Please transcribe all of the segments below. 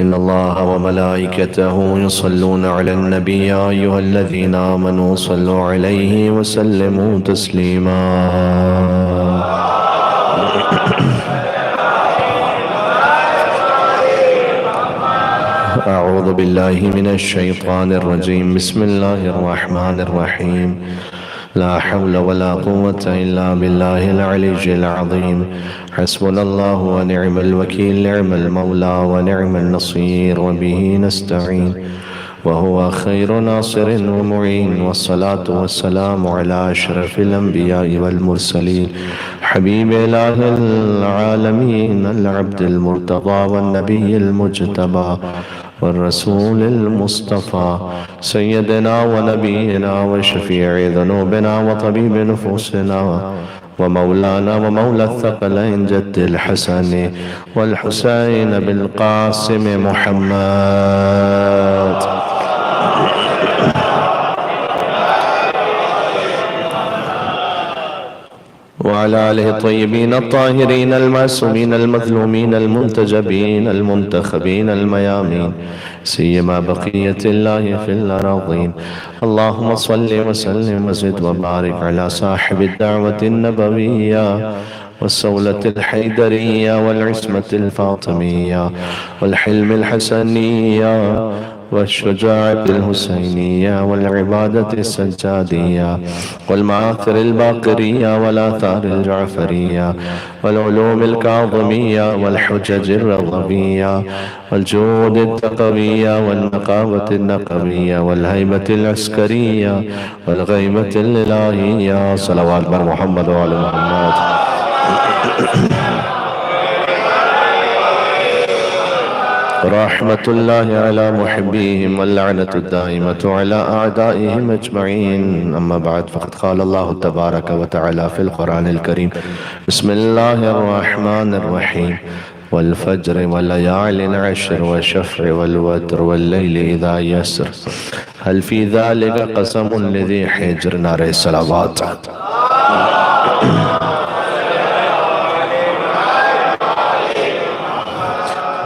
إن الله وملائكته يصلون على النبي يا أيها الذين آمنوا صلوا عليه وسلموا تسليما أعوذ بالله من الشيطان الرجيم بسم الله الرحمن الرحيم لا حول ولا قوة إلا بالله العلي العظيم حسبنا الله ونعم الوكيل نعم المولى ونعم النصير وبه نستعين وهو خير ناصر ومعين والصلاة والسلام على أشرف الأنبياء والمرسلين حبيب إله العالمين العبد المرتضى والنبي المجتبى والرسول المصطفى سيدنا ونبينا وشفيع ذنوبنا وطبيب نفوسنا ومولانا ومولى الثقلين جد الحسن والحسين بالقاسم محمد وعلى آله الطيبين الطاهرين المعصومين المظلومين المنتجبين المنتخبين الميامين سيما بقية الله في الأراضين اللهم صل وسلم وزد وبارك على صاحب الدعوة النبوية والصولة الحيدرية والعصمة الفاطمية والحلم الحسنية والشجاعة الحسينية والعبادة السجادية والمآثر الباقرية والآثار الجعفرية والعلوم الكاظمية والحجج الرضبية والجود التقوية والنقاوة النقوية والهيبة العسكرية والغيبة الإلهية صلوات بر محمد وعلى محمد رحمة الله على محبيهم واللعنة الدائمة على أعدائهم أجمعين أما بعد فقد قال الله تبارك وتعالى في القرآن الكريم بسم الله الرحمن الرحيم والفجر وليال عشر والشفع والوتر والليل إذا يسر هل في ذلك قسم لذي حجر نار الصلوات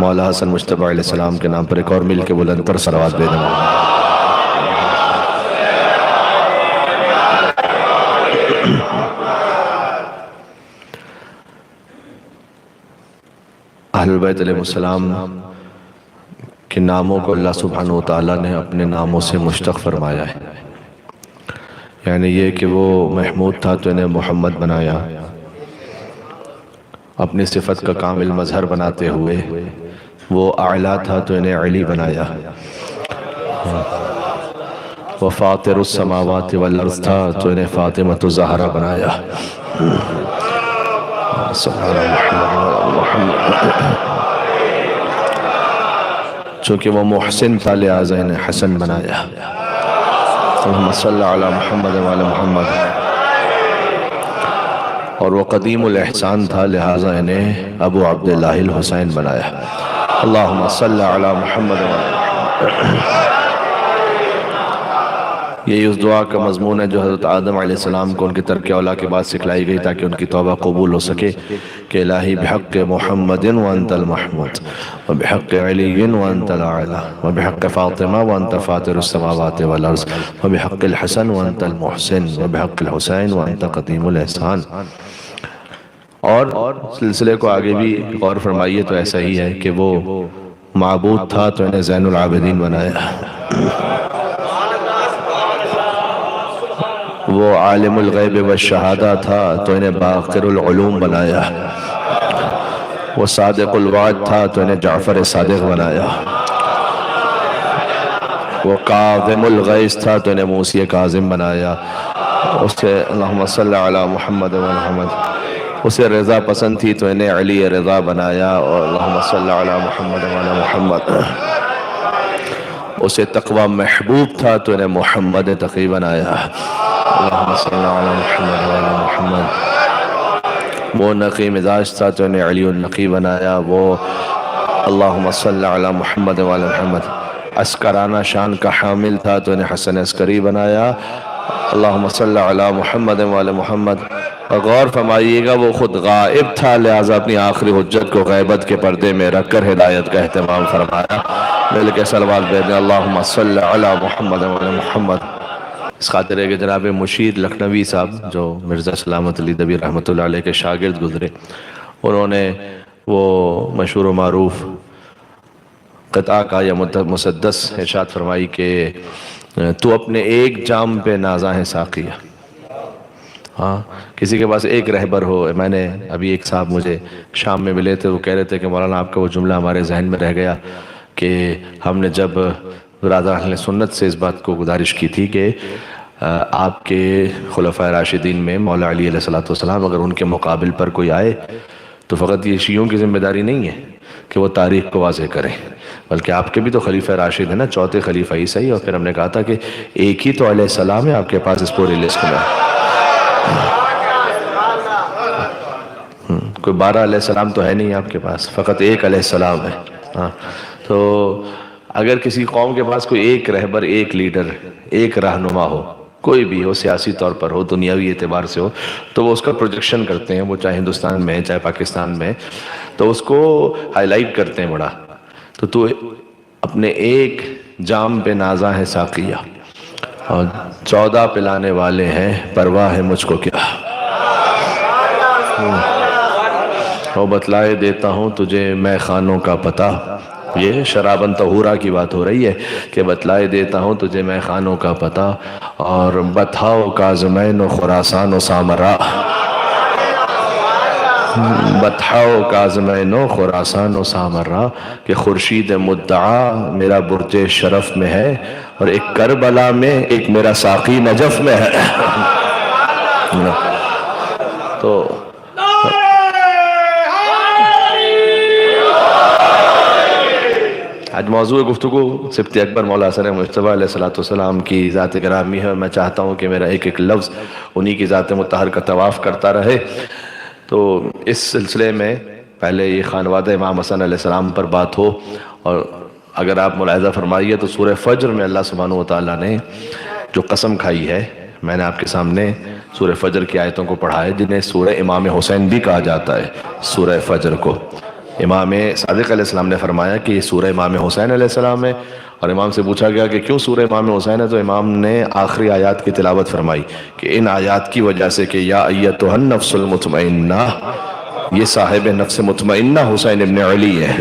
مولا حسن مجتبی علیہ السلام کے نام پر ایک اور مل کے بلند تر صلوات بے دم اہل بیت علیہ السلام کے ناموں کو اللہ سبحانہ وتعالی نے اپنے ناموں سے مشتق فرمایا ہے یعنی یہ کہ وہ محمود تھا تو انہیں محمد بنایا اپنی صفت کا کامل مظہر بناتے ہوئے وہ اعلیٰ تھا تو انہیں علی بنایا وہ فاطر السماوات والارض تھا تو انہیں فاطمہ الزہرا بنایا چونکہ وہ محسن تھا لہٰذا انہیں حسن بنایا اللہم صلی علی محمد وعلی محمد اور وہ قدیم الاحسان تھا لہٰذا انہیں ابو عبداللہ الحسین بنایا اللہم صلی علی محمد یہی اس دعا کا مضمون ہے جو حضرت آدم علیہ السلام کو ان کی ترک اولا کے بعد سکھلائی گئی تاکہ ان کی توبہ قبول ہو سکے کہ الہی بحق محمد وانت المحمود وبحق علی وانت الاعلی وبحق فاطمہ وانت فاطر السماوات والارض وبحق الحسن وانت المحسن وبحق الحسین وانت قدیم الاحسان اور سلسلے کو آگے بھی غور فرمائیے تو ایسا ہی ہے کہ وہ معبود تھا تو انہیں زین العابدین بنایا وہ عالم الغیب والشہادہ تھا تو انہیں باقر العلوم بنایا وہ صادق الوعد تھا تو انہیں جعفر صادق بنایا وہ کاظم الغیث تھا تو انہیں موسی کاظم بنایا اسے اللہم صلی علی محمد و محمد اسے رضا پسند تھی تو انہیں علی رضا بنایا اور اللہم صلی علی محمد و محمد اسے تقوی محبوب تھا تو انہیں محمد تقی بنایا اللہم صلی علی محمد و محمد وہ نقی مزاج تھا تو انہیں علی النقی بنایا وہ اللہم صلی علی محمد و محمد عسکرانہ شان کا حامل تھا تو انہیں حسن عسکری بنایا اللہم صلی علی محمد و محمد غور فرمائیے گا، وہ خود غائب تھا، لہٰذا اپنی آخری حجت کو غیبت کے پردے میں رکھ کر ہدایت کا اہتمام فرمایا۔ مل کے صلوات بھیجیں، اللہم صلی علی محمد و علی محمد۔ اس خاطر ہے کہ جناب مشیر لکھنوی صاحب جو مرزا سلامت علی دبیر رحمۃ اللہ علیہ کے شاگرد گزرے، انہوں نے وہ مشہور و معروف قطعہ کا یا مسدس ارشاد فرمائی کہ تو اپنے ایک جام پہ نازاں ہے ساقیہ۔ ہاں، کسی کے پاس ایک رہبر ہو۔ میں نے ابھی ایک صاحب مجھے شام میں ملے تھے، وہ کہہ رہے تھے کہ مولانا آپ کا وہ جملہ ہمارے ذہن میں رہ گیا کہ ہم نے جب برادر اہل سنت سے اس بات کو گزارش کی تھی کہ آپ کے خلفائے راشدین میں مولا علی علیہ السلام اگر ان کے مقابل پر کوئی آئے تو فقط یہ شیعوں کی ذمہ داری نہیں ہے کہ وہ تاریخ کو واضح کریں، بلکہ آپ کے بھی تو خلیفہ راشد ہیں نا، چوتھے خلیفہ ہی صحیح۔ اور پھر ہم نے کہا تھا کہ ایک ہی تو علیہ السلام ہے آپ کے پاس اس پوری لسٹ میں، کوئی 12 علیہ السلام تو ہے نہیں آپ کے پاس، فقط ایک علیہ السلام ہے۔ ہاں، تو اگر کسی قوم کے پاس کوئی ایک رہبر، ایک لیڈر، ایک رہنما ہو، کوئی بھی ہو، سیاسی طور پر ہو، دنیاوی اعتبار سے ہو، تو وہ اس کا پروجیکشن کرتے ہیں، وہ چاہے ہندوستان میں ہے چاہے پاکستان میں، تو اس کو ہائی لائٹ کرتے ہیں بڑا۔ تو اپنے ایک جام پہ نازاں ہے ساقیہ اور 14 پلانے والے ہیں، پرواہ ہے مجھ کو کیا۔ وہ بتلائے دیتا ہوں تجھے میں خانوں کا پتہ، یہ شرابن طہورا کی بات ہو رہی ہے کہ بتلائے دیتا ہوں تجھے میں خانوں کا پتہ، اور بتھاؤ کاظمین و خراسان و سامرا، بتھاؤ کاظمین و خراسان و سامرا، کہ خورشید مدعا میرا برج شرف میں ہے، اور ایک کربلا میں ایک میرا ساقی نجف میں ہے۔ تو آج موضوع گفتگو سبت اکبر مولا حسن مجتبیٰ علیہ السلام کی ذات گرامی ہے۔ میں چاہتا ہوں کہ میرا ایک ایک لفظ انہی کی ذات مطہر کا طواف کرتا رہے۔ تو اس سلسلے میں پہلے یہ خانوادہ امام حسن علیہ السلام پر بات ہو، اور اگر آپ ملاحظہ فرمائیے تو سورہ فجر میں اللہ سبحانہ وتعالیٰ نے جو قسم کھائی ہے، میں نے آپ کے سامنے سورہ فجر کی آیتوں کو پڑھا ہے، جنہیں سورہ امام حسین بھی کہا جاتا ہے۔ سورہ فجر کو امام صادق علیہ السلام نے فرمایا کہ یہ سورہ امام حسین علیہ السلام ہے، اور امام سے پوچھا گیا کہ کیوں سورہ امام حسین ہے، تو امام نے آخری آیات کی تلاوت فرمائی کہ ان آیات کی وجہ سے کہ یا ایتھا النفس المطمئنہ، یہ صاحب نفس مطمئنہ حسین ابن علی ہے۔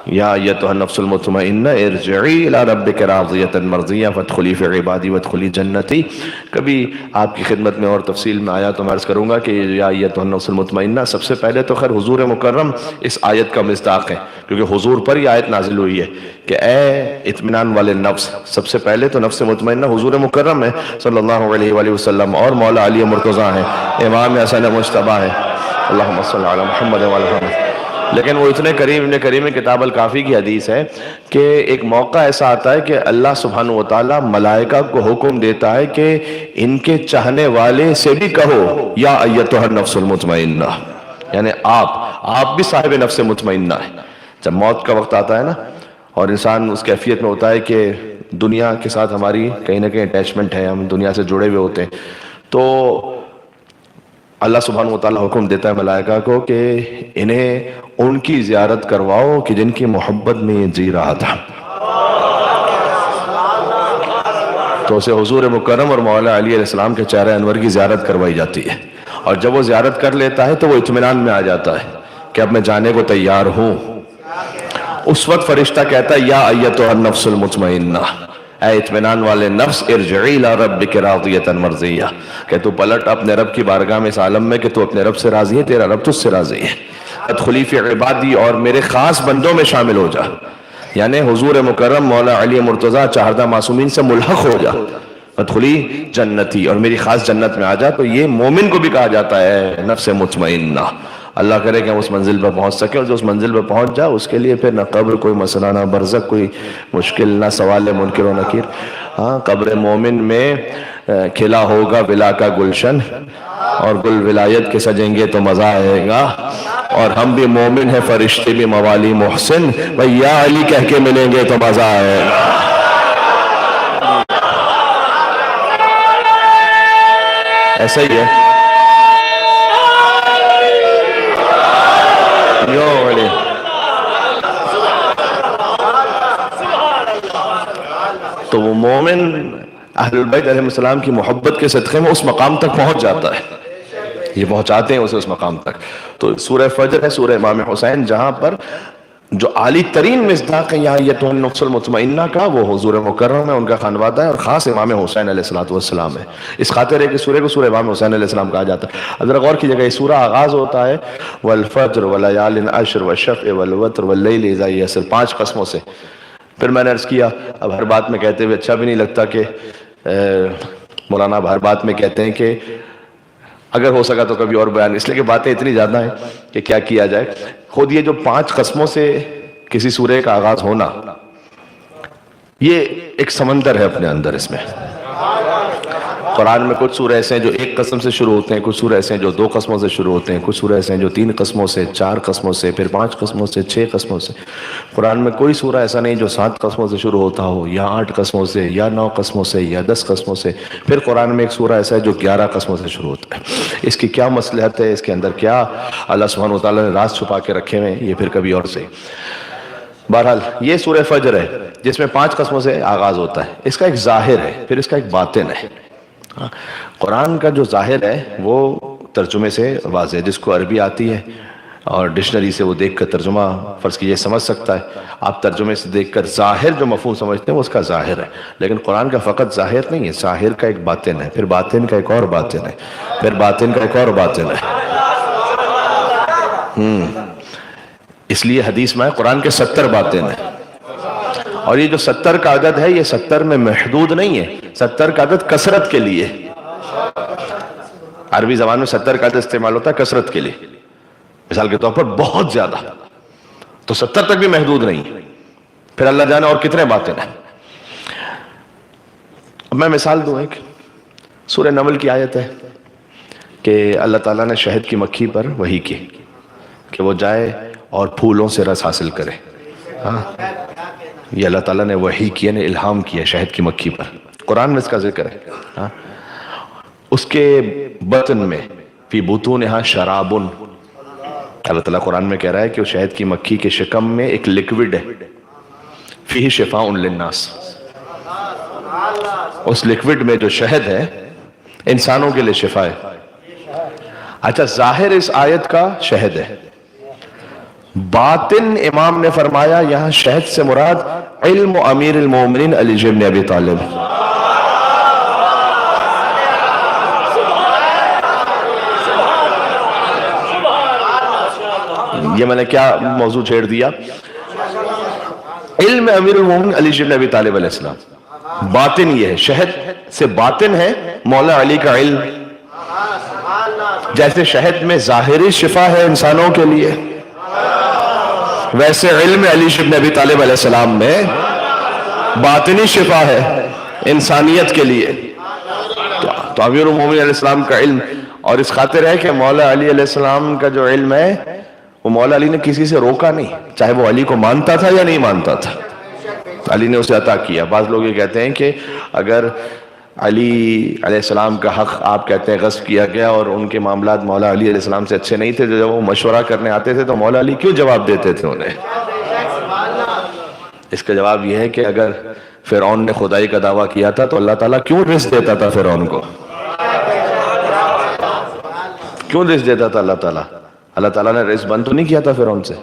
یا ایتھا النفس المطمئنہ ارجعی الی ربک راضیۃ مرضیہ فادخلی فی عبادی وادخلی جنتی۔ کبھی آپ کی خدمت میں اور تفصیل میں آیا تو میں عرض کروں گا کہ یا ایتھا النفس المطمئنہ سب سے پہلے تو خیر حضور مکرم اس آیت کا مصداق ہے، کیونکہ حضور پر یہ آیت نازل ہوئی ہے کہ اے اطمینان والے نفس۔ سب سے پہلے تو نفس مطمئنہ حضور مکرم ہے صلی اللہ علیہ وآلہ وسلم، اور مولا علی مرتضیٰ ہیں، امام حسن مجتبیٰ ہیں، اللہم صلی علی محمد و علی محمد۔ لیکن وہ اتنے کریم، ابن کریم کتاب الکافی کی حدیث ہے کہ ایک موقع ایسا آتا ہے کہ اللہ سبحانہ وتعالیٰ ملائکہ کو حکم دیتا ہے کہ ان کے چاہنے والے سے بھی کہو یا ایتھا النفس المطمئنہ، یعنی آپ بھی صاحب نفس مطمئنہ ہے۔ جب موت کا وقت آتا ہے نا، اور انسان اس کیفیت میں ہوتا ہے کہ دنیا کے ساتھ ہماری کہیں نہ کہیں اٹیچمنٹ ہے، ہم دنیا سے جڑے ہوئے ہوتے ہیں، تو اللہ سبحانہ وتعالیٰ حکم دیتا ہے ملائکہ کو کہ انہیں ان کی زیارت کرواؤ کہ جن کی محبت میں یہ جی رہا تھا۔ تو اسے حضور مکرم اور مولا علی علیہ السلام کے چہرہ انور کی زیارت کروائی جاتی ہے، اور جب وہ زیارت کر لیتا ہے تو وہ اطمینان میں آ جاتا ہے کہ اب میں جانے کو تیار ہوں۔ اس وقت فرشتہ کہتا ہے یا ایتھا النفس المطمئنہ، اے اطمینان والے نفس، ارجعی الی ربک راضیۃ مرضیہ، کہ تو پلٹ اپنے رب کی بارگاہ میں اس عالم میں کہ تو اپنے رب سے راضی ہے، تیرا رب تجھ سے راضی ہے۔ ادخلی فی عبادی، اور میرے خاص بندوں میں شامل ہو جا، یعنی حضور مکرم مولا علی مرتضیٰ چہاردہ معصومین سے ملحق ہو جا۔ ادخلی جنتی، اور میری خاص جنت میں آ جا۔ تو یہ مومن کو بھی کہا جاتا ہے نفس مطمئنہ۔ اللہ کرے کہ ہم اس منزل پر پہنچ سکیں، اور جو اس منزل پر پہنچ جا اس کے لیے پھر نہ قبر کوئی مسئلہ، نہ برزخ کوئی مشکل، نہ سوال منکر و نکیر۔ ہاں، قبر مومن میں کھلا ہوگا ولا کا گلشن، اور گل ولایت کے سجیں گے تو مزہ آئے گا، اور ہم بھی مومن ہیں فرشتے بھی موالی محسن، بھئی یا علی کہہ کے ملیں گے تو مزہ آئے گا۔ ایسا ہی ہے تو وہ مومن اہل البیت علیہ السلام کی محبت کے صدقے میں اس مقام تک پہنچ جاتا ہے، یہ پہنچاتے ہیں اسے اس مقام تک۔ تو سورہ فجر ہے، سورہ امام حسین، جہاں پر جو عالی ترین مصداق ہے یہاں یہ النفس المطمئنہ کا، وہ حضور مکرم ہے، ان کا خانوادہ ہے، اور خاص امام حسین علیہ السلام ہے۔ اس خاطر ہے کہ سورہ کو سورہ امام حسین علیہ السلام کہا جاتا ہے۔ اب ذرا غور کیجئے گا، یہ سورہ آغاز ہوتا ہے والفجر ولیال عشر والشفع والوتر واللیل اذا یسر، 5 قسموں سے۔ پھر میں نے عرض کیا اب ہر بات میں کہتے ہوئے اچھا بھی نہیں لگتا کہ مولانا اب ہر بات میں کہتے ہیں کہ اگر ہو سکا تو کبھی اور بیان، اس لیے کہ باتیں اتنی زیادہ ہیں کہ کیا کیا جائے۔ خود یہ جو 5 قسموں سے کسی سورہ کا آغاز ہونا، یہ ایک سمندر ہے اپنے اندر۔ اس میں قرآن میں کچھ سورہ ایسے ہیں جو 1 قسم سے شروع ہوتے ہیں، کچھ سورہ ایسے ہیں جو 2 قسموں سے شروع ہوتے ہیں، کچھ سورہ ایسے ہیں جو 3 قسموں سے، 4 قسموں سے، پھر 5 قسموں سے، 6 قسموں سے۔ قرآن میں کوئی سورہ ایسا نہیں جو 7 قسموں سے شروع ہوتا ہو، یا 8 قسموں سے، یا 9 قسموں سے، یا 10 قسموں سے۔ پھر قرآن میں ایک سورہ ایسا ہے جو 11 قسموں سے شروع ہوتا ہے۔ اس کی کیا مصلحت ہے، اس کے اندر کیا اللہ سبحانہ وتعالیٰ نے راز چھپا کے رکھے ہوئے ہیں، یہ پھر کبھی اور سے۔ بہرحال یہ سورہ فجر ہے جس میں 5 قسموں سے آغاز ہوتا ہے۔ اس کا ایک ظاہر ہے، پھر اس کا ایک باطن ہے۔ قرآن کا جو ظاہر ہے وہ ترجمے سے واضح ہے، جس کو عربی آتی ہے اور ڈکشنری سے وہ دیکھ کر ترجمہ فرض کیجئے سمجھ سکتا ہے۔ آپ ترجمے سے دیکھ کر ظاہر جو مفہوم سمجھتے ہیں وہ اس کا ظاہر ہے، لیکن قرآن کا فقط ظاہر نہیں ہے، ظاہر کا ایک باطن ہے، پھر باطن کا ایک اور باطن ہے، پھر باطن کا ایک اور باطن ہے۔ اس لیے حدیث میں قرآن کے 70 باطن ہیں، اور یہ جو 70 کا عدد ہے یہ 70 میں محدود نہیں ہے، 70 کا عدد کثرت کے لیے۔ عربی زبان میں 70 کا عدد استعمال ہوتا ہے کثرت کے لیے، مثال کے طور پر بہت زیادہ، تو 70 تک بھی محدود نہیں۔ پھر اللہ جانے اور کتنے باطن ہیں۔ اب میں مثال دوں، ایک سورہ نمل کی آیت ہے کہ اللہ تعالیٰ نے شہد کی مکھی پر وحی کی کہ وہ جائے اور پھولوں سے رس حاصل کرے۔ ہاں، یہ اللہ تعالیٰ نے وحی کیا، نے الہام کیا شہد کی مکھی پر، قرآن میں اس کا ذکر ہے۔ ہاں، اس کے بطن میں فی بطونہا شراب، اللہ تعالیٰ قرآن میں کہہ رہا ہے کہ وہ شہد کی مکھی کے شکم میں ایک لیکوڈ ہے، فیہ شفاء للناس، اس لیکوڈ میں جو شہد ہے انسانوں کے لیے شفا ہے۔ اچھا، ظاہر اس آیت کا شہد ہے، باطن امام نے فرمایا یہاں شہد سے مراد علم امیر المومنین علی بن ابی طالب۔ یہ میں نے کیا موضوع چھیڑ دیا، علم امیر المومنین علی بن ابی طالب علیہ السلام، باطن یہ ہے، شہد سے باطن ہے مولا علی کا علم۔ جیسے شہد میں ظاہری شفا ہے انسانوں کے لیے، ویسے علم علی بن ابی طالب علیہ السلام میں باطنی شفا ہے انسانیت کے لیے۔ تو امیر المومنین علیہ السلام کا علم، اور اس خاطر ہے کہ مولا علی علیہ السلام کا جو علم ہے وہ مولا علی نے کسی سے روکا نہیں، چاہے وہ علی کو مانتا تھا یا نہیں مانتا تھا، علی نے اسے عطا کیا۔ بعض لوگ یہ کہتے ہیں کہ اگر علی علیہ السلام کا حق آپ کہتے ہیں غصب کیا گیا اور ان کے معاملات مولا علی علیہ السلام سے اچھے نہیں تھے، جب وہ مشورہ کرنے آتے تھے تو مولا علی کیوں جواب دیتے تھے انہیں؟ اس کا جواب یہ ہے کہ اگر فرعون نے خدائی کا دعویٰ کیا تھا تو اللہ تعالیٰ کیوں رزق دیتا تھا فرعون کو؟ کیوں رزق دیتا تھا اللہ تعالیٰ؟ اللہ تعالیٰ نے رزق بند تو نہیں کیا تھا فرعون سے،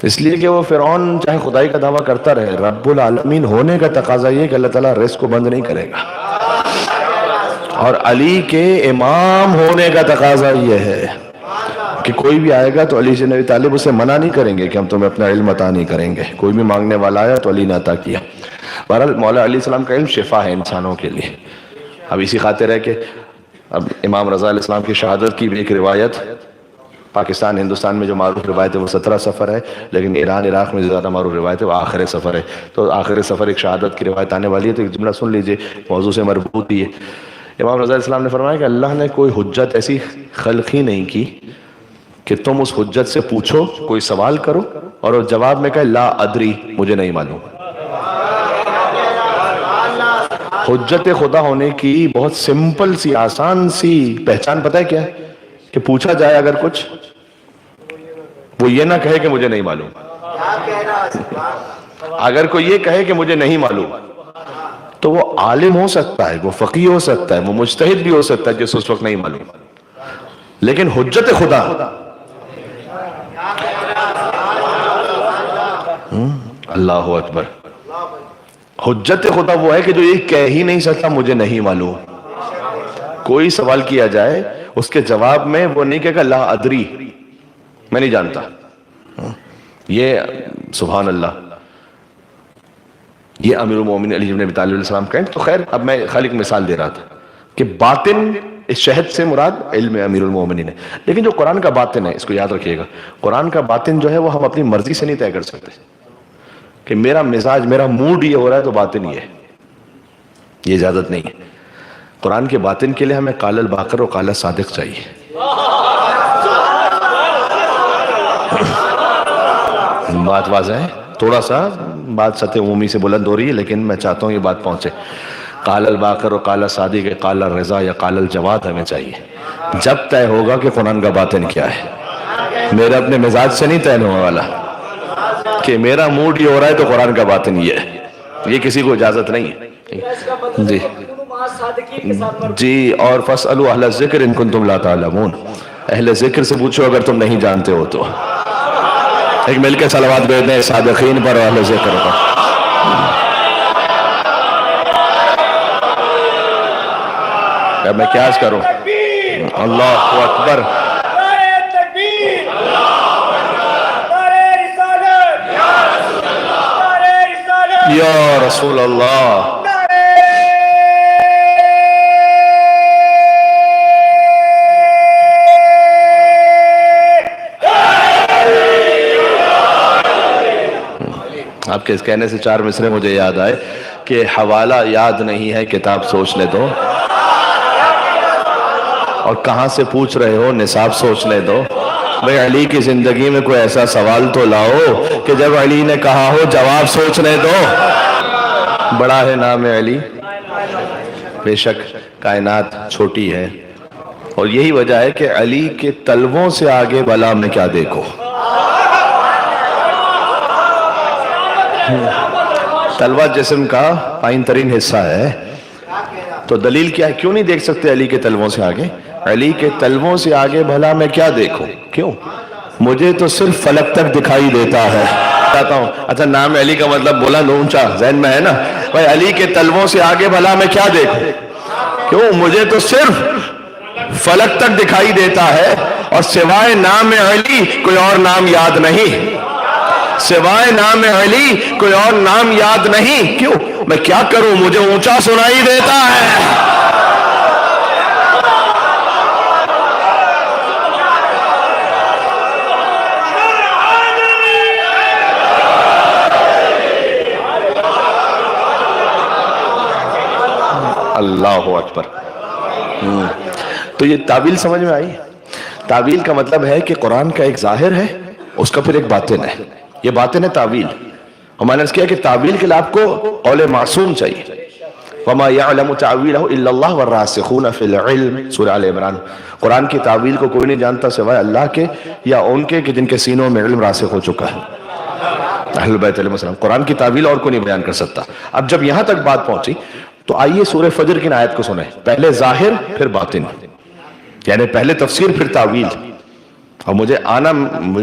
اس لیے کہ وہ فرعون چاہے خدائی کا دعویٰ کرتا رہے، رب العالمین ہونے کا تقاضا یہ کہ اللہ تعالیٰ رزق کو بند نہیں کرے گا، اور علی کے امام ہونے کا تقاضا یہ ہے کہ کوئی بھی آئے گا تو علی سے نبی طالب اسے منع نہیں کریں گے کہ ہم تمہیں اپنا علم عطا نہیں کریں گے، کوئی بھی مانگنے والا آیا تو علی نے عطا کیا۔ بہرحال مولا علیہ السلام کا علم شفا ہے انسانوں کے لیے۔ اب اسی خاطر ہے کہ اب امام رضا علیہ السلام کی شہادت کی بھی ایک روایت پاکستان ہندوستان میں جو معروف روایت ہے وہ 17 سفر ہے، لیکن ایران عراق میں زیادہ معروف روایت ہے وہ آخر سفر ہے۔ تو آخر سفر ایک شہادت کی روایت آنے والی ہے، تو ایک جملہ سن لیجئے، موضوع سے مربوط ہی ہے۔ امام رضا علیہ السلام نے فرمایا کہ اللہ نے کوئی حجت ایسی خلق ہی نہیں کی کہ تم اس حجت سے پوچھو، کوئی سوال کرو اور جواب میں کہے لا ادری، مجھے نہیں معلوم۔ حجت خدا ہونے کی بہت سمپل سی آسان سی پہچان پتہ ہے کیا ہے؟ کہ پوچھا جائے اگر کچھ، وہ یہ نہ کہے کہ مجھے نہیں معلوم۔ اگر کوئی یہ کہے کہ مجھے نہیں معلوم تو وہ عالم ہو سکتا ہے، وہ فقیہ ہو سکتا ہے، وہ مجتہد بھی ہو سکتا ہے جس اس وقت نہیں معلوم، لیکن حجت خدا اللہ اکبر، حجت خدا وہ ہے کہ جو یہ کہہ ہی نہیں سکتا مجھے نہیں معلوم. کوئی سوال کیا جائے اس کے جواب میں وہ نہیں کہے گا لا ادری، میں نہیں جانتا. یہ سبحان اللہ، یہ امیر المومنین علی بن ابی طالب علیہ السلام کہیں. تو خیر اب میں خالی ایک مثال دے رہا تھا کہ باطن اس شہد سے مراد علم امیر المومنین ہے، لیکن جو قرآن کا باطن ہے اس کو یاد رکھیے گا، قرآن کا باطن جو ہے وہ ہم اپنی مرضی سے نہیں طے کر سکتے کہ میرا مزاج، میرا موڈ یہ ہو رہا ہے تو باطن یہ اجازت نہیں ہے. قرآن کے باطن کے لیے ہمیں قال الباقر و قال الصادق چاہیے. بات واضح ہے، تھوڑا سا بات سطح عمومی سے بلند ہو رہی ہے لیکن میں چاہتا ہوں یہ بات پہنچے. قال الباقر و قال الصادق، قال الرضا یا قال الجواد ہمیں چاہیے. جب طے ہوگا کہ قرآن کا باطن کیا ہے، میرے اپنے مزاج سے نہیں طے ہونے والا کہ میرا موڈ یہ ہو رہا ہے تو قرآن کا باطن یہ ہے، یہ کسی کو اجازت نہیں ہے. جی جی، اور فاسألوا اہل الذکر ان کنتم لا تعلمون، اہل ذکر سے پوچھو اگر تم نہیں جانتے ہو تو. ایک مل کے صلوات بھیج دیں صادقین پر اور اہل ذکر پر. اب میں کیا کروں؟ اللہ اکبر، یا رسول اللہ. آپ کے اس کہنے سے 4 مصرے مجھے یاد آئے کہ حوالہ یاد نہیں ہے کتاب سوچنے دو، اور کہاں سے پوچھ رہے ہو نصاب سوچنے دو. بھئی علی کی زندگی میں کوئی ایسا سوال تو لاؤ کہ جب علی نے کہا ہو جواب سوچنے دو. بڑا ہے نام علی، بے شک کائنات چھوٹی ہے، اور یہی وجہ ہے کہ علی کے طلبوں سے آگے بلا میں کیا دیکھو. طلبہ جسم کا پائن ترین حصہ ہے، تو دلیل کیا ہے؟ کیوں نہیں دیکھ سکتے علی کے طلبوں سے آگے؟ علی کے طلبوں سے آگے بھلا میں کیا دیکھوں؟ کیوں؟ مجھے تو صرف فلک تک دکھائی دیتا ہے. کہتا ہوں اچھا نام علی کا مطلب بولا اونچا ذہن میں ہے نا، بھائی علی کے طلبوں سے آگے بھلا میں کیا دیکھوں؟ کیوں؟ مجھے تو صرف فلک تک دکھائی دیتا ہے، اور سوائے نام علی کوئی اور نام یاد نہیں، سوائے نام علی کوئی اور نام یاد نہیں. کیوں؟ میں کیا کروں، مجھے اونچا سنائی دیتا ہے. اللہ اکبر. تو یہ تعویل سمجھ میں آئی؟ تعویل کا مطلب ہے کہ قرآن کا ایک ظاہر ہے، اس کا پھر ایک باطن ہے. یہ باطن ہے تعویل. اور میں نے اس کیا کہ تعویل کے لیے آپ کو قول معصوم چاہیے. وَمَا يَعْلَمُ تَعْوِيلَهُ إِلَّا اللَّهُ وَالرَّاسِخُونَ فِي الْعِلْمِ سورہ آل عمران. قرآن کی تعویل کو کوئی نہیں جانتا سوائے اللہ کے یا ان کے کہ جن کے سینوں میں علم راسخ ہو چکا ہے، اہل بیت علیہ السلام. قرآن کی تعویل اور کوئی نہیں بیان کر سکتا. اب جب یہاں تک بات پہنچی تو آئیے سورہ فجر کی آیت کو سنیں. پہلے ظاہر پھر باطن، یعنی پہلے تفسیر پھر تعویل. اور مجھے آنا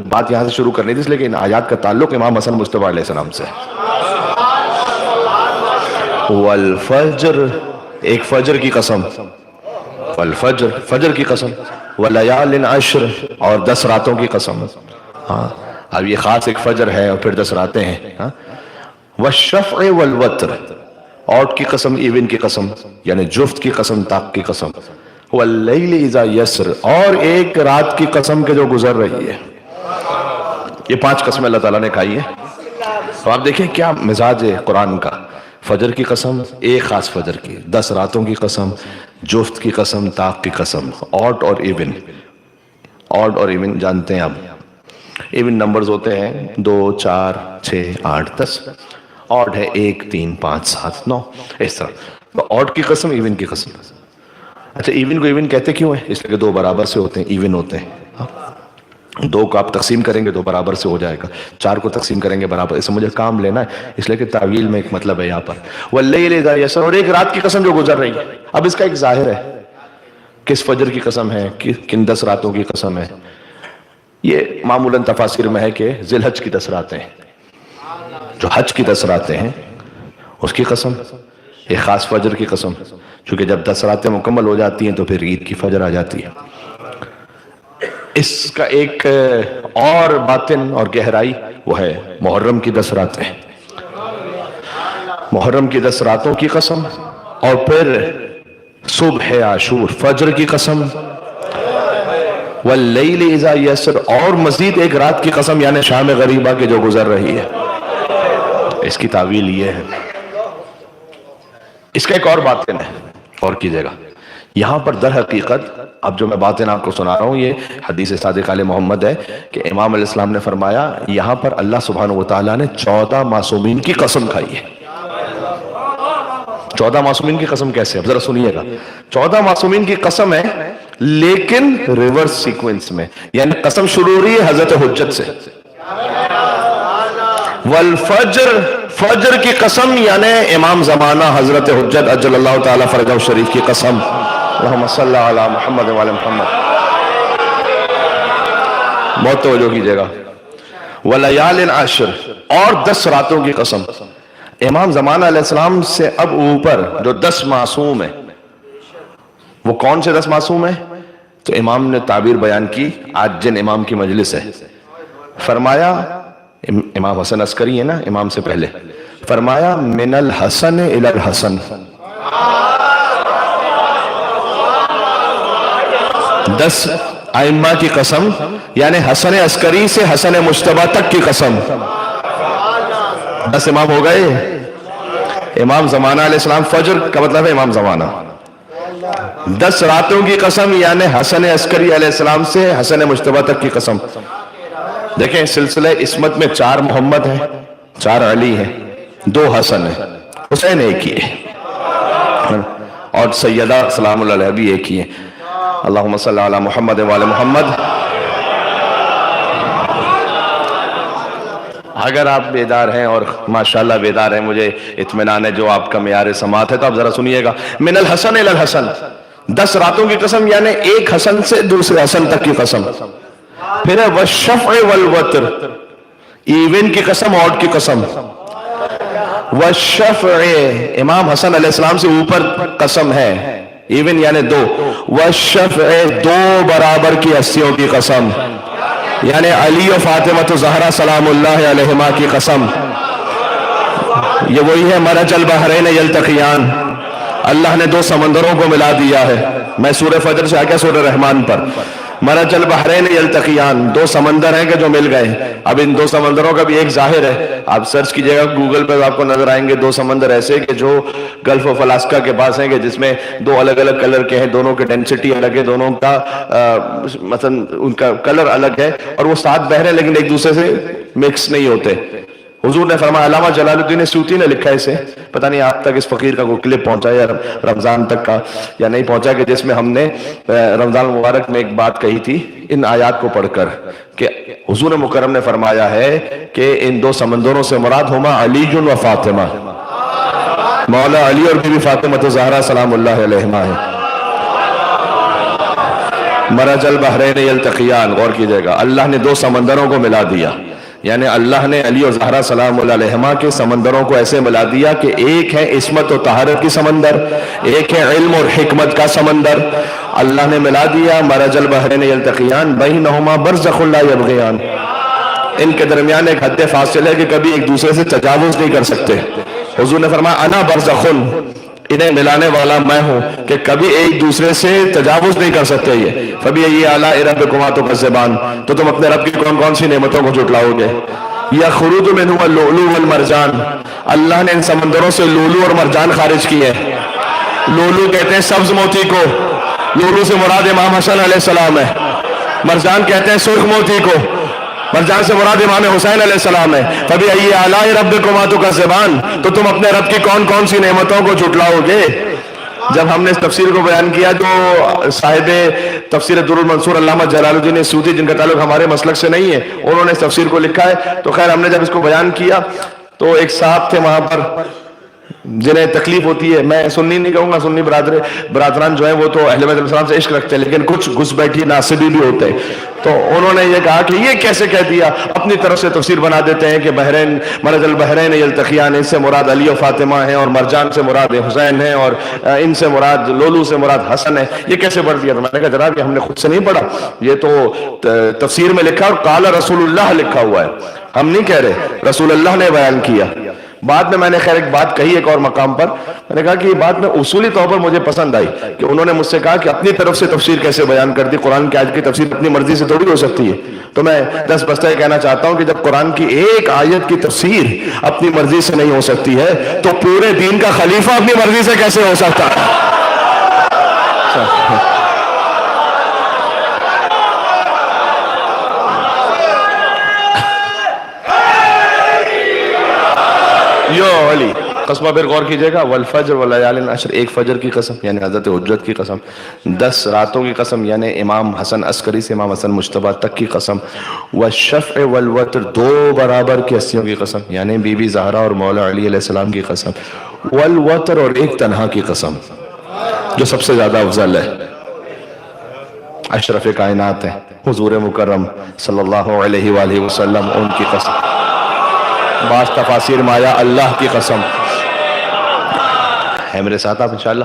بات یہاں سے شروع کرنی تھی اس لیے کہ ان آیات کا تعلق امام حسن مصطفیٰ علیہ السلام سے. والفجر، ایک فجر کی قسم، والفجر فجر کی قسم، ولیال عشر، اور 10 راتوں کی قسم. ہاں اب یہ خاص ایک فجر ہے اور پھر 10 راتیں ہیں. والشفع والوتر، اوٹ کی قسم، ایون کی قسم، یعنی جفت کی قسم، طاق کی قسم. واللیل اذا یسر، اور ایک رات کی قسم کے جو گزر رہی ہے. یہ 5 قسمیں اللہ تعالیٰ نے کھائی ہیں. تو آپ دیکھیں کیا مزاج ہے قرآن کا. فجر کی قسم، ایک خاص فجر کی، 10 راتوں کی قسم، جفت کی قسم، طاق کی قسم، آڈ اور ایون. آڈ اور ایون جانتے ہیں آپ، ایون نمبرز ہوتے ہیں 2 4 6 8 10. آڈ ہے 1 3 5 7 9 اس طرح. تو آڈ کی قسم، ایون کی قسم. اچھا ایون کو ایون کہتے کیوں ہیں؟ اس لیے کہ 2 برابر سے ہوتے ہیں، ایون ہوتے ہیں. دو کو آپ تقسیم کریں گے تو برابر سے ہو جائے گا، چار کو تقسیم کریں گے برابر، اس سے مجھے کام لینا ہے، اس لیے کہ تعویل میں ایک مطلب ہے یہاں پر واللیل اذا یسر، اور ایک رات کی قسم جو گزر رہی ہے۔ اب اس کا ایک ظاہر ہے، کس فجر کی قسم ہے، کن 10 راتوں کی قسم ہے؟ یہ معمولاً تفاسیر میں ہے کہ ذی الحج کی 10 راتیں ہیں، جو حج کی 10 راتیں ہیں اس کی قسم، ایک خاص فجر کی قسم، چونکہ جب 10 راتیں مکمل ہو جاتی ہیں تو پھر عید کی فجر آ جاتی ہے۔ اس کا ایک اور باطن اور گہرائی وہ ہے محرم کی 10 راتیں، محرم کی 10 راتوں کی قسم، اور پھر صبح عاشور فجر کی قسم، واللیل اذا یسر، اور مزید ایک رات کی قسم یعنی شام غریبہ کی جو گزر رہی ہے۔ اس کی تعویل یہ ہے۔ اس کا ایک اور باطن ہے، اور کیجئے گا یہاں پر در حقیقت اب جو میں باتیں آپ کو سنا رہا ہوں یہ حدیث صادق آل محمد ہے کہ امام علیہ السلام نے فرمایا یہاں پر اللہ سبحانہ وتعالیٰ نے 14 معصومین کی قسم کھائی ہے۔ 14 معصومین کی قسم کیسے؟ اب ذرا سنیے گا، 14 معصومین کی قسم ہے لیکن ریورس سیکوینس میں، یعنی قسم شروع ہو رہی ہے حضرت حجت سے، والفجر، فجر کی قسم یعنی امام زمانہ حضرت حجت اجل اللہ تعالی فرجہ شریف کی قسم، اللہم صلی علی محمد وعلی محمد، بہت توجہ کیجئے گا، ولیال عشر، اور 10 راتوں کی قسم۔ امام زمانہ علیہ السلام سے اب اوپر جو 10 معصوم ہیں وہ کون سے 10 معصوم ہیں؟ تو امام نے تعبیر بیان کی آج جن امام کی مجلس ہے، فرمایا امام حسن عسکری ہے نا امام سے پہلے، فرمایا من الحسن الی الحسن، 10 ائمہ کی قسم یعنی حسن عسکری سے حسن مجتبی تک کی قسم، 10 امام ہو گئے۔ امام زمانہ علیہ السلام، فجر کا مطلب ہے امام زمانہ، 10 راتوں کی قسم یعنی حسن عسکری علیہ السلام سے حسن مجتبی تک کی قسم۔ دیکھیں سلسلہ عصمت میں 4 محمد ہیں، 4 علی ہیں، 2 حسن ہیں، حسین ایک ہی ہے، اور سیدہ سلام اللہ علیہ بھی ایک ہی ہے، اللہم صلی علی محمد وعلی محمد۔ اگر آپ بیدار ہیں اور ماشاءاللہ بیدار ہیں، مجھے اطمینان ہے جو آپ کا معیار سماعت ہے، تو آپ ذرا سنیے گا، من الحسن الی الحسن، 10 راتوں کی قسم یعنی ایک حسن سے دوسرے حسن تک کی قسم، پھر ہے والشفع والوتر، ایون کی قسم، آڈ کی قسم، والشفع امام حسن علیہ السلام سے اوپر قسم ہے، ایون یعنی 2، والشفع 2 برابر کی ہستیوں کی قسم یعنی علی و فاطمہ زہرا سلام اللہ علیہما کی قسم، یہ وہی ہے مرج البحرین یلتقیان، اللہ نے 2 سمندروں کو ملا دیا ہے، میں سورہ فجر سے آگیا سورہ رحمان پر، مرج البحرین یلتقیان، 2 سمندر ہیں کہ جو مل گئے۔ اب ان 2 سمندروں کا بھی ایک ظاہر ہے، آپ سرچ کیجئے گا گوگل پہ آپ کو نظر آئیں گے 2 سمندر ایسے کہ جو گلف آف الاسکا کے پاس ہیں، کہ جس میں 2 الگ الگ کلر کے ہیں، دونوں کے ڈینسٹی الگ ہے، دونوں کا مثلا ان کا کلر الگ ہے، اور وہ 7 بحر ہیں لیکن ایک دوسرے سے مکس نہیں ہوتے۔ حضور نے فرمایا، علامہ جلال الدین سیوطی نے لکھا ہے اسے، پتہ نہیں آپ تک اس فقیر کا کوئی کلپ پہنچا یا رمضان تک کا یا نہیں پہنچا، کہ جس میں ہم نے رمضان مبارک میں ایک بات کہی تھی ان آیات کو پڑھ کر، کہ حضور مکرم نے فرمایا ہے کہ ان 2 سمندروں سے مراد ہما علی و فاطمہ، مولا علی اور بی بی فاطمہ زہرا سلام اللہ علیہما ہے۔ مرج البحرین یلتقیان، غور کیجئے گا، اللہ نے 2 سمندروں کو ملا دیا، یعنی اللہ نے علی و زہرا سلام اللہ علیہما کے سمندروں کو ایسے ملا دیا کہ ایک ہے عصمت و طہارت کی سمندر، ایک ہے علم اور حکمت کا سمندر، اللہ نے ملا دیا، مرج البحرین یلتقیان بینہما برزخ لا یبغیان، ان کے درمیان ایک حد فاصل ہے کہ کبھی ایک دوسرے سے تجاوز نہیں کر سکتے۔ حضور نے فرمایا انا برزخن، انہیں ملانے والا میں ہوں کہ کبھی ایک دوسرے سے تجاوز نہیں کر سکتے یہ۔ فَبِأَيِّ آلَاءِ رَبِّكُمَا تُكَذِّبَانِ، تو تم اپنے رب کی کون کون سی نعمتوں کو جھٹلاؤ گے۔ يَخْرُجُ مِنْهُمَا اللُّؤْلُؤُ وَالْمَرْجَانُ، اللہ نے ان سمندروں سے لولو اور مرجان خارج کیے۔ لولو کہتے ہیں سبز موتی کو، لولو سے مراد امام حسن علیہ السلام ہے، مرجان کہتے ہیں سرخ موتی کو، مرجان سے مراد امام حسین علیہ السلام ہے۔ فَبِأَيِّ آلَاءِ رَبِّكُمَا تُكَذِّبَانِ، تو تم اپنے رب کی کون کون سی نعمتوں کو جھٹلاؤ گے۔ جب ہم نے اس تفسیر کو بیان کیا جو صاحب تفسیر در المنصور علامہ جلال الدین سیوطی جن کا تعلق ہمارے مسلک سے نہیں ہے، انہوں نے اس تفسیر کو لکھا ہے. تو خیر ہم نے جب اس کو بیان کیا تو ایک صاحب تھے وہاں پر جنہیں تکلیف ہوتی ہے، میں سنی نہیں کہوں گا، سنی برادران جو ہیں وہ تو اہل بیت علیہ السلام سے عشق رکھتے ہیں، لیکن کچھ گھس بیٹھی ناصبی بھی ہوتے ہیں. تو انہوں نے یہ کہا کہ یہ کیسے کہہ دیا، اپنی طرف سے تفسیر بنا دیتے ہیں کہ بحرین مرج البحرین یلتقیان، اس سے مراد علی و فاطمہ ہیں، اور مرجان سے مراد حسین ہیں، اور ان سے مراد لولو سے مراد حسن ہے. یہ کیسے پڑھ دیا؟ تو میں نے کہا جناب یہ ہم نے خود سے نہیں پڑھا، یہ تو تفسیر میں لکھا اور قال رسول اللہ لکھا ہوا ہے، ہم نہیں کہہ رہے، رسول اللہ نے بیان کیا. بعد میں نے خیر ایک بات کہی ایک اور مقام پر، میں نے کہا کہ یہ بات میں اصولی طور پر مجھے پسند آئی کہ انہوں نے مجھ سے کہا کہ اپنی طرف سے تفسیر کیسے بیان کر دی، قرآن کی آیت کی تفسیر اپنی مرضی سے تھوڑی ہو سکتی ہے. تو میں دس بستہ یہ کہنا چاہتا ہوں کہ جب قرآن کی ایک آیت کی تفسیر اپنی مرضی سے نہیں ہو سکتی ہے تو پورے دین کا خلیفہ اپنی مرضی سے کیسے ہو سکتا ہے؟ یو علی قسمہ پھر غور کیجئے گا، والفجر ولیال عشر، ایک فجر کی قسم یعنی حضرت حجت کی قسم، 10 راتوں کی قسم یعنی امام حسن عسکری سے امام حسن مجتبیٰ تک کی قسم، والشفع والوتر 2 برابر کی ہستیوں کی قسم یعنی بی بی زہرا اور مولا علی علیہ السلام کی قسم، والوتر اور ایک تنہا کی قسم جو سب سے زیادہ افضل ہے، اشرف کائنات ہیں حضور مکرم صلی اللہ علیہ وآلہ وسلم، ان کی قسم. بعض تفاسیر میں آیا اللہ کی قسم ہے. میرے ساتھ آپ انشاءاللہ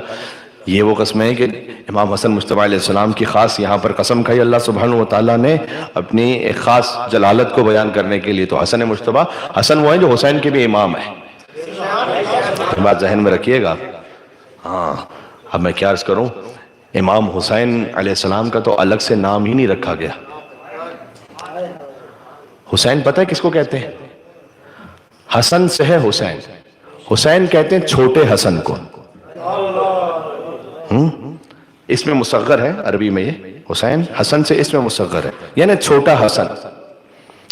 یہ وہ قسم ہے کہ امام حسن مجتبیٰ علیہ السلام کی خاص یہاں پر قسم کھائی اللہ سبحانہ وتعالیٰ نے اپنی ایک خاص جلالت کو بیان کرنے کے لیے. تو حسن مجتبیٰ، حسن وہ ہیں جو حسین کے بھی امام ہیں، یہ بات ذہن میں رکھیے گا. ہاں اب میں کیا عرض کروں، امام حسین علیہ السلام کا تو الگ سے نام ہی نہیں رکھا گیا. حسین پتہ ہے کس کو کہتے ہیں؟ حسن سے ہے حسین، حسین کہتے ہیں چھوٹے حسن کو. اس میں مصغر ہے عربی میں، یہ حسین حسن سے اس میں مصغر ہے یعنی چھوٹا حسن،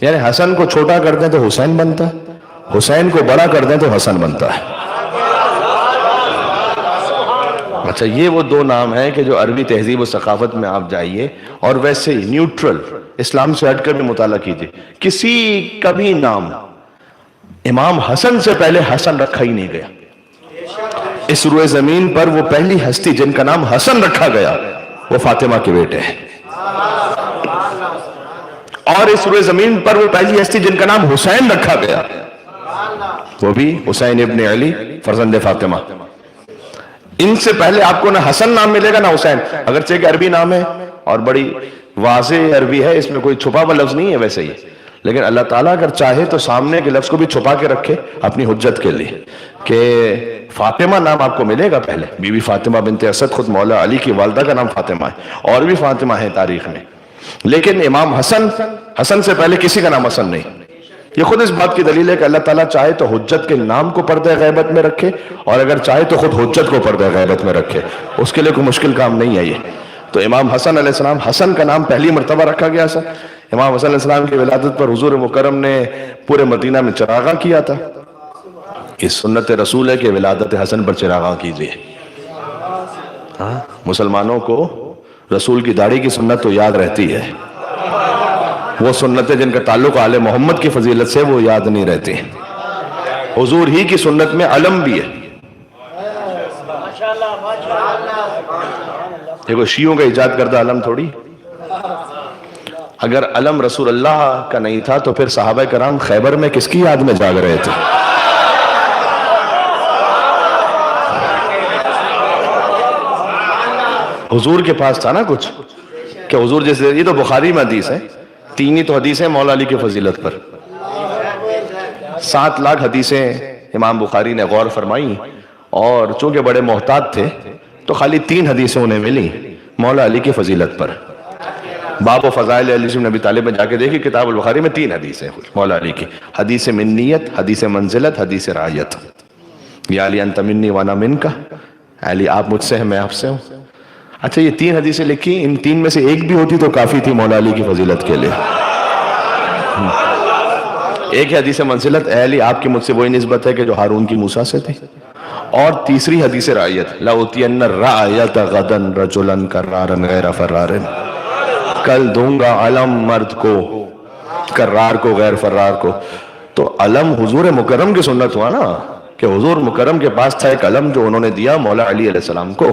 یعنی حسن کو چھوٹا کر دیں تو حسین بنتا ہے، حسین کو بڑا کر دیں تو حسن بنتا ہے. اچھا یہ وہ 2 نام ہیں کہ جو عربی تہذیب و ثقافت میں آپ جائیے اور ویسے ہی نیوٹرل اسلام سے ہٹ کر بھی مطالعہ کیجئے، کسی کا بھی نام امام حسن سے پہلے حسن رکھا ہی نہیں گیا. اس روئے زمین پر وہ پہلی ہستی جن کا نام حسن رکھا گیا وہ فاطمہ کے بیٹے ہیں، اور اس روئے زمین پر وہ پہلی ہستی جن کا نام حسین رکھا گیا وہ بھی حسین ابن علی فرزند فاطمہ. ان سے پہلے آپ کو نہ حسن نام ملے گا نہ حسین، اگرچہ کہ عربی نام ہے اور بڑی واضح عربی ہے، اس میں کوئی چھپا ہوا لفظ نہیں ہے ویسے ہی، لیکن اللہ تعالیٰ اگر چاہے تو سامنے کے لفظ کو بھی چھپا کے رکھے اپنی حجت کے لیے کہ فاطمہ نام آپ کو ملے گا پہلے. بی بی فاطمہ بنت اسد خود مولا علی کی والدہ کا نام فاطمہ ہے، اور بھی فاطمہ ہے تاریخ میں، لیکن امام حسن سے پہلے کسی کا نام حسن نہیں. یہ خود اس بات کی دلیل ہے کہ اللہ تعالیٰ چاہے تو حجت کے نام کو پردہ غیبت میں رکھے، اور اگر چاہے تو خود حجت کو پردہ غیبت میں رکھے، اس کے لیے کوئی مشکل کام نہیں ہے یہ. تو امام حسن علیہ السلام، حسن کا نام پہلی مرتبہ رکھا گیا سر. امام حسن علیہ السلام کی ولادت پر حضور مکرم نے پورے مدینہ میں چراغاں کیا تھا. یہ سنت رسول ہے کہ ولادت حسن پر چراغاں کیجئے. مسلمانوں کو رسول کی داڑھی کی سنت تو یاد رہتی ہے، وہ سنتیں جن کا تعلق آل محمد کی فضیلت سے وہ یاد نہیں رہتی. حضور ہی کی سنت میں علم بھی ہے. دیکھو شیعوں کا ایجاد کردہ علم تھوڑی، اگر علم رسول اللہ کا نہیں تھا تو پھر صحابہ کرام خیبر میں کس کی یاد میں جاگ رہے تھے؟ حضور کے پاس تھا نا کچھ کہ حضور جیسے، یہ تو بخاری میں حدیث ہے، 3 ہی تو حدیثیں مولا علی کی فضیلت پر، 7 لاکھ حدیثیں امام بخاری نے غور فرمائی، اور چونکہ بڑے محتاط تھے تو خالی 3 حدیثیں انہیں ملی مولا علی کی فضیلت پر. باب و فضائل علی بن ابی طالب میں جا کے دیکھیں کتاب البخاری میں 3 حدیثیں مولا علی کی، حدیث منیت، حدیث منزلت، حدیث رعیت. یا علی انت منی وانا منکا، علی آپ مجھ سے ہیں میں آپ سے ہوں. اچھا یہ 3 حدیثیں لکھی، ان 3 میں سے ایک بھی ہوتی تو کافی تھی مولا علی کی فضیلت کے لیے. ایک حدیث منزلت، اے علی آپ کی مجھ سے وہی نسبت ہے کہ جو ہارون کی موسیٰ سے تھی. اور تیسری حدیث رعیت لَأُوتِيَنَّ الرَّعْيَةَ غَدًا رَجُلًا كَرَّارًا غَيْرَ فَرَّارٍ، کل دوں گا علم مرد کو، کرار کو غیر فرار کو. تو علم حضور مکرم کی سنت ہوا نا، کہ حضور مکرم کے پاس تھا ایک علم جو انہوں نے دیا مولا علی علیہ السلام کو.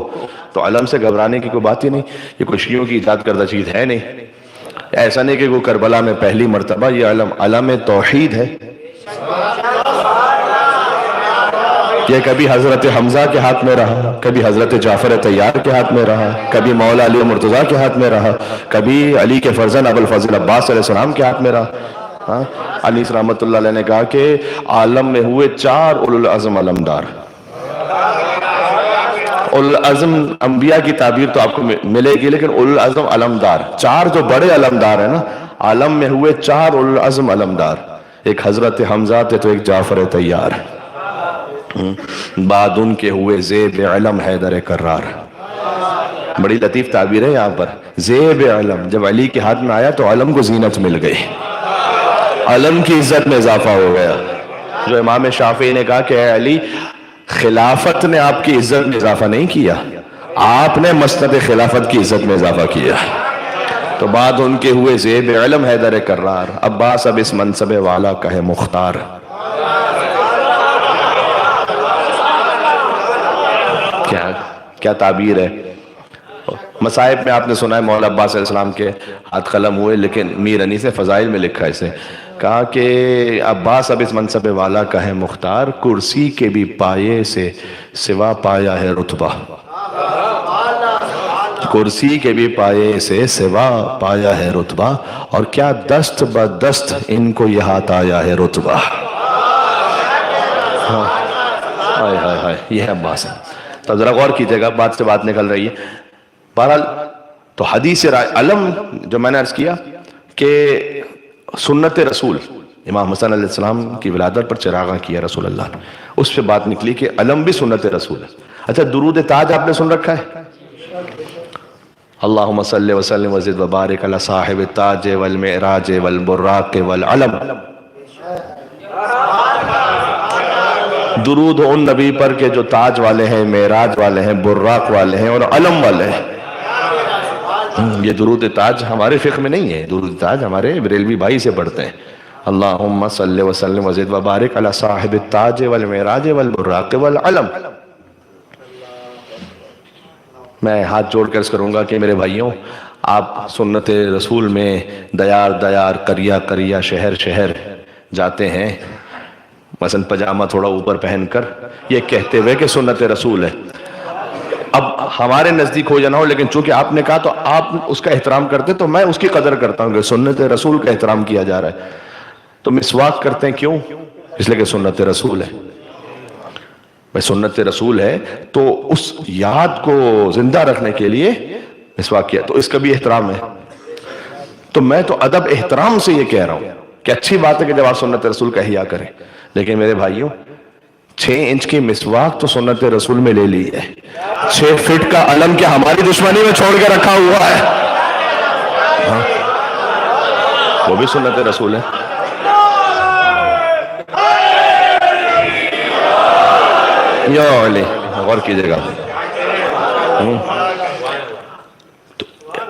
تو علم سے گھبرانے کی کوئی بات ہی نہیں، یہ کوئی شیعوں کی ایجاد کردہ چیز ہے نہیں. ایسا نہیں کہ وہ کربلا میں پہلی مرتبہ، یہ علم توحید ہے. یہ کبھی حضرت حمزہ کے ہاتھ میں رہا، کبھی حضرت جعفر طیار کے ہاتھ میں رہا، کبھی مولا علی مرتضیٰ کے ہاتھ میں رہا، کبھی علی کے فرزند ابوالفضل عباس علیہ السلام کے ہاتھ میں رہا. علی رحمت اللہ علیہ نے کہا کہ عالم میں ہوئے 4 اولو العزم علمدار. اولو العزم انبیاء کی تعبیر تو آپ کو ملے گی، لیکن اولو العزم علمدار 4 جو بڑے علمدار ہیں نا، عالم میں ہوئے 4 اولو العزم علمدار. ایک حضرت حمزہ تھے تو ایک جعفر طیار، بعد ان کے ہوئے زیب علم حیدر کرار. بڑی لطیف تعبیر ہے یہاں پر، زیب علم. جب علی کے ہاتھ میں آیا تو علم کو زینت مل گئی، علم کی عزت میں اضافہ ہو گیا. جو امام شافعی نے کہا کہ اے علی، خلافت نے آپ کی عزت میں اضافہ نہیں کیا، آپ نے مسند خلافت کی عزت میں اضافہ کیا. تو بعد ان کے ہوئے زیب علم حیدر کرار، عباس اب اس منصب والا کا ہے مختار. کیا تعبیر ہے. مصائب میں آپ نے سنا ہے مولا عباس علیہ السلام کے ہاتھ قلم ہوئے، لیکن میر انیس نے فضائل میں لکھا ہے اسے، کہا کہ عباس اب اس منصب والا کا ہے مختار، کرسی کے بھی پائے سے سوا پایا ہے رتبہ. کرسی کے بھی پائے سے سوا پایا ہے رتبہ، اور کیا دست بدست ان کو یہ ہاتھ آیا ہے رتبہ. یہ ہے عباس. تو ذرا غور کیجئے گا، بات سے بات نکل رہی ہے. بہرحال تو حدیث علم جو میں نے عرض کیا کہ سنت رسول، امام حسن علیہ السلام کی ولادت پر چراغاں کیا رسول اللہ نے، اس پہ بات نکلی کہ علم بھی سنت رسول ہے. اچھا، درود تاج آپ نے سن رکھا ہے؟ اللہم صلی وسلم وزد وبارک علی صاحب التاج والمعراج والبراق والعلم. درود ہو ان نبی پر کے جو تاج والے ہیں، معراج والے ہیں، براق والے ہیں اور علم والے ہیں. یہ درود تاج ہمارے فقہ میں نہیں ہے، درود تاج ہمارے بریلوی بھائی سے پڑھتے ہیں. اللہم صلی وسلم وزد وبارک علی صاحب التاج والمعراج والبراق والعلم. میں ہاتھ جوڑ کر اس کروں گا کہ میرے بھائیوں، آپ سنت رسول میں دیار دیار، قریہ قریہ، شہر شہر جاتے ہیں، مثلا پجامہ تھوڑا اوپر پہن کر، یہ کہتے ہوئے کہ سنت رسول ہے. اب ہمارے نزدیک ہو جانا ہو، لیکن چونکہ آپ نے کہا تو آپ اس کا احترام کرتے، تو میں اس کی قدر کرتا ہوں کہ سنت رسول کا احترام کیا جا رہا ہے. تو مسواک کرتے ہیں کیوں؟ اس لیے کہ سنت رسول ہے. بھائی سنت رسول ہے تو اس یاد کو زندہ رکھنے کے لیے مسواک کیا، تو اس کا بھی احترام ہے. تو میں تو ادب احترام سے یہ کہہ رہا ہوں کہ اچھی بات ہے کہ جب آپ سنت رسول کا احیاء کریں، لیکن میرے بھائیوں 6 انچ کی مسواک تو سنت رسول میں لے لی ہے. 6 فٹ کا علم کیا ہماری دشمنی میں چھوڑ کے رکھا ہوا ہے؟ وہ بھی سنت رسول ہے. یا علی، غور کیجئے گا.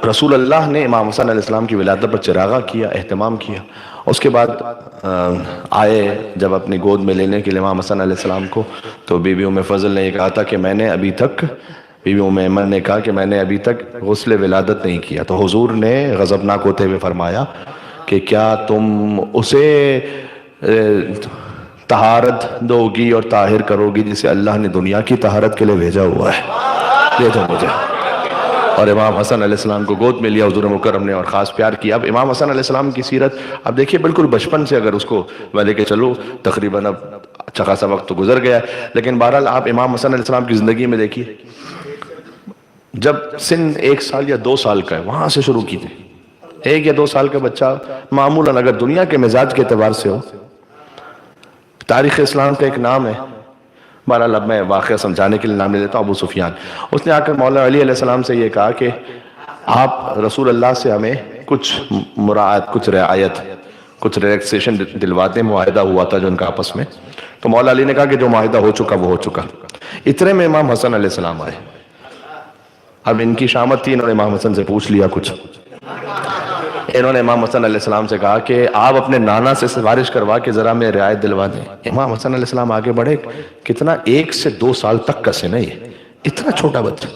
رسول اللہ نے امام حسن علیہ السلام کی ولادت پر چراغاں کیا، اہتمام کیا. اس کے بعد آئے جب اپنی گود میں لینے کے لیے امام حسن علیہ السلام کو، تو بی بی ام فضل نے یہ کہا تھا کہ بی بی ام ایمن نے کہا کہ میں نے ابھی تک غسل ولادت نہیں کیا. تو حضور نے غضبناک ہوتے ہوئے فرمایا کہ کیا تم اسے طہارت دو گی اور طاہر کرو گی جسے اللہ نے دنیا کی طہارت کے لیے بھیجا ہوا ہے؟ دے دو مجھے. اور امام حسن علیہ السلام کو گود میں لیا حضور مکرم نے اور خاص پیار کیا. اب امام حسن علیہ السلام کی سیرت اب دیکھیے، بالکل بچپن سے اگر اس کو میں لے کے چلو، تقریباً اب اچھا خاصا وقت تو گزر گیا ہے، لیکن بہرحال آپ امام حسن علیہ السلام کی زندگی میں دیکھیے، جب سن 1 سال یا 2 سال کا ہے وہاں سے شروع کی تھی. 1 یا 2 سال کا بچہ معمولاً اگر دنیا کے مزاج کے اعتبار سے ہو، تاریخ اسلام کا ایک نام ہے، بہرحال اب میں واقعہ سمجھانے کے لیے نام لے لیتا ہوں، ابو سفیان. اس نے آ کر مولا علی علیہ السلام سے یہ کہا کہ آپ رسول اللہ سے ہمیں کچھ مراعات، کچھ رعایت، کچھ ریلیکسیشن دلواتے. معاہدہ ہوا تھا جو ان کا آپس میں. تو مولا علی نے کہا کہ جو معاہدہ ہو چکا وہ ہو چکا. اتنے میں امام حسن علیہ السلام آئے. اب ان کی شامت تھی, انہوں نے امام حسن سے پوچھ لیا کچھ. انہوں نے امام حسن علیہ السلام سے کہا کہ آپ اپنے نانا سے سفارش کروا کے ذرا میں رعایت دلوا دیں. امام حسن علیہ السلام آگے بڑھے, کتنا 1 سے 2 سال تک کا سن ہے یہ, اتنا چھوٹا بچہ.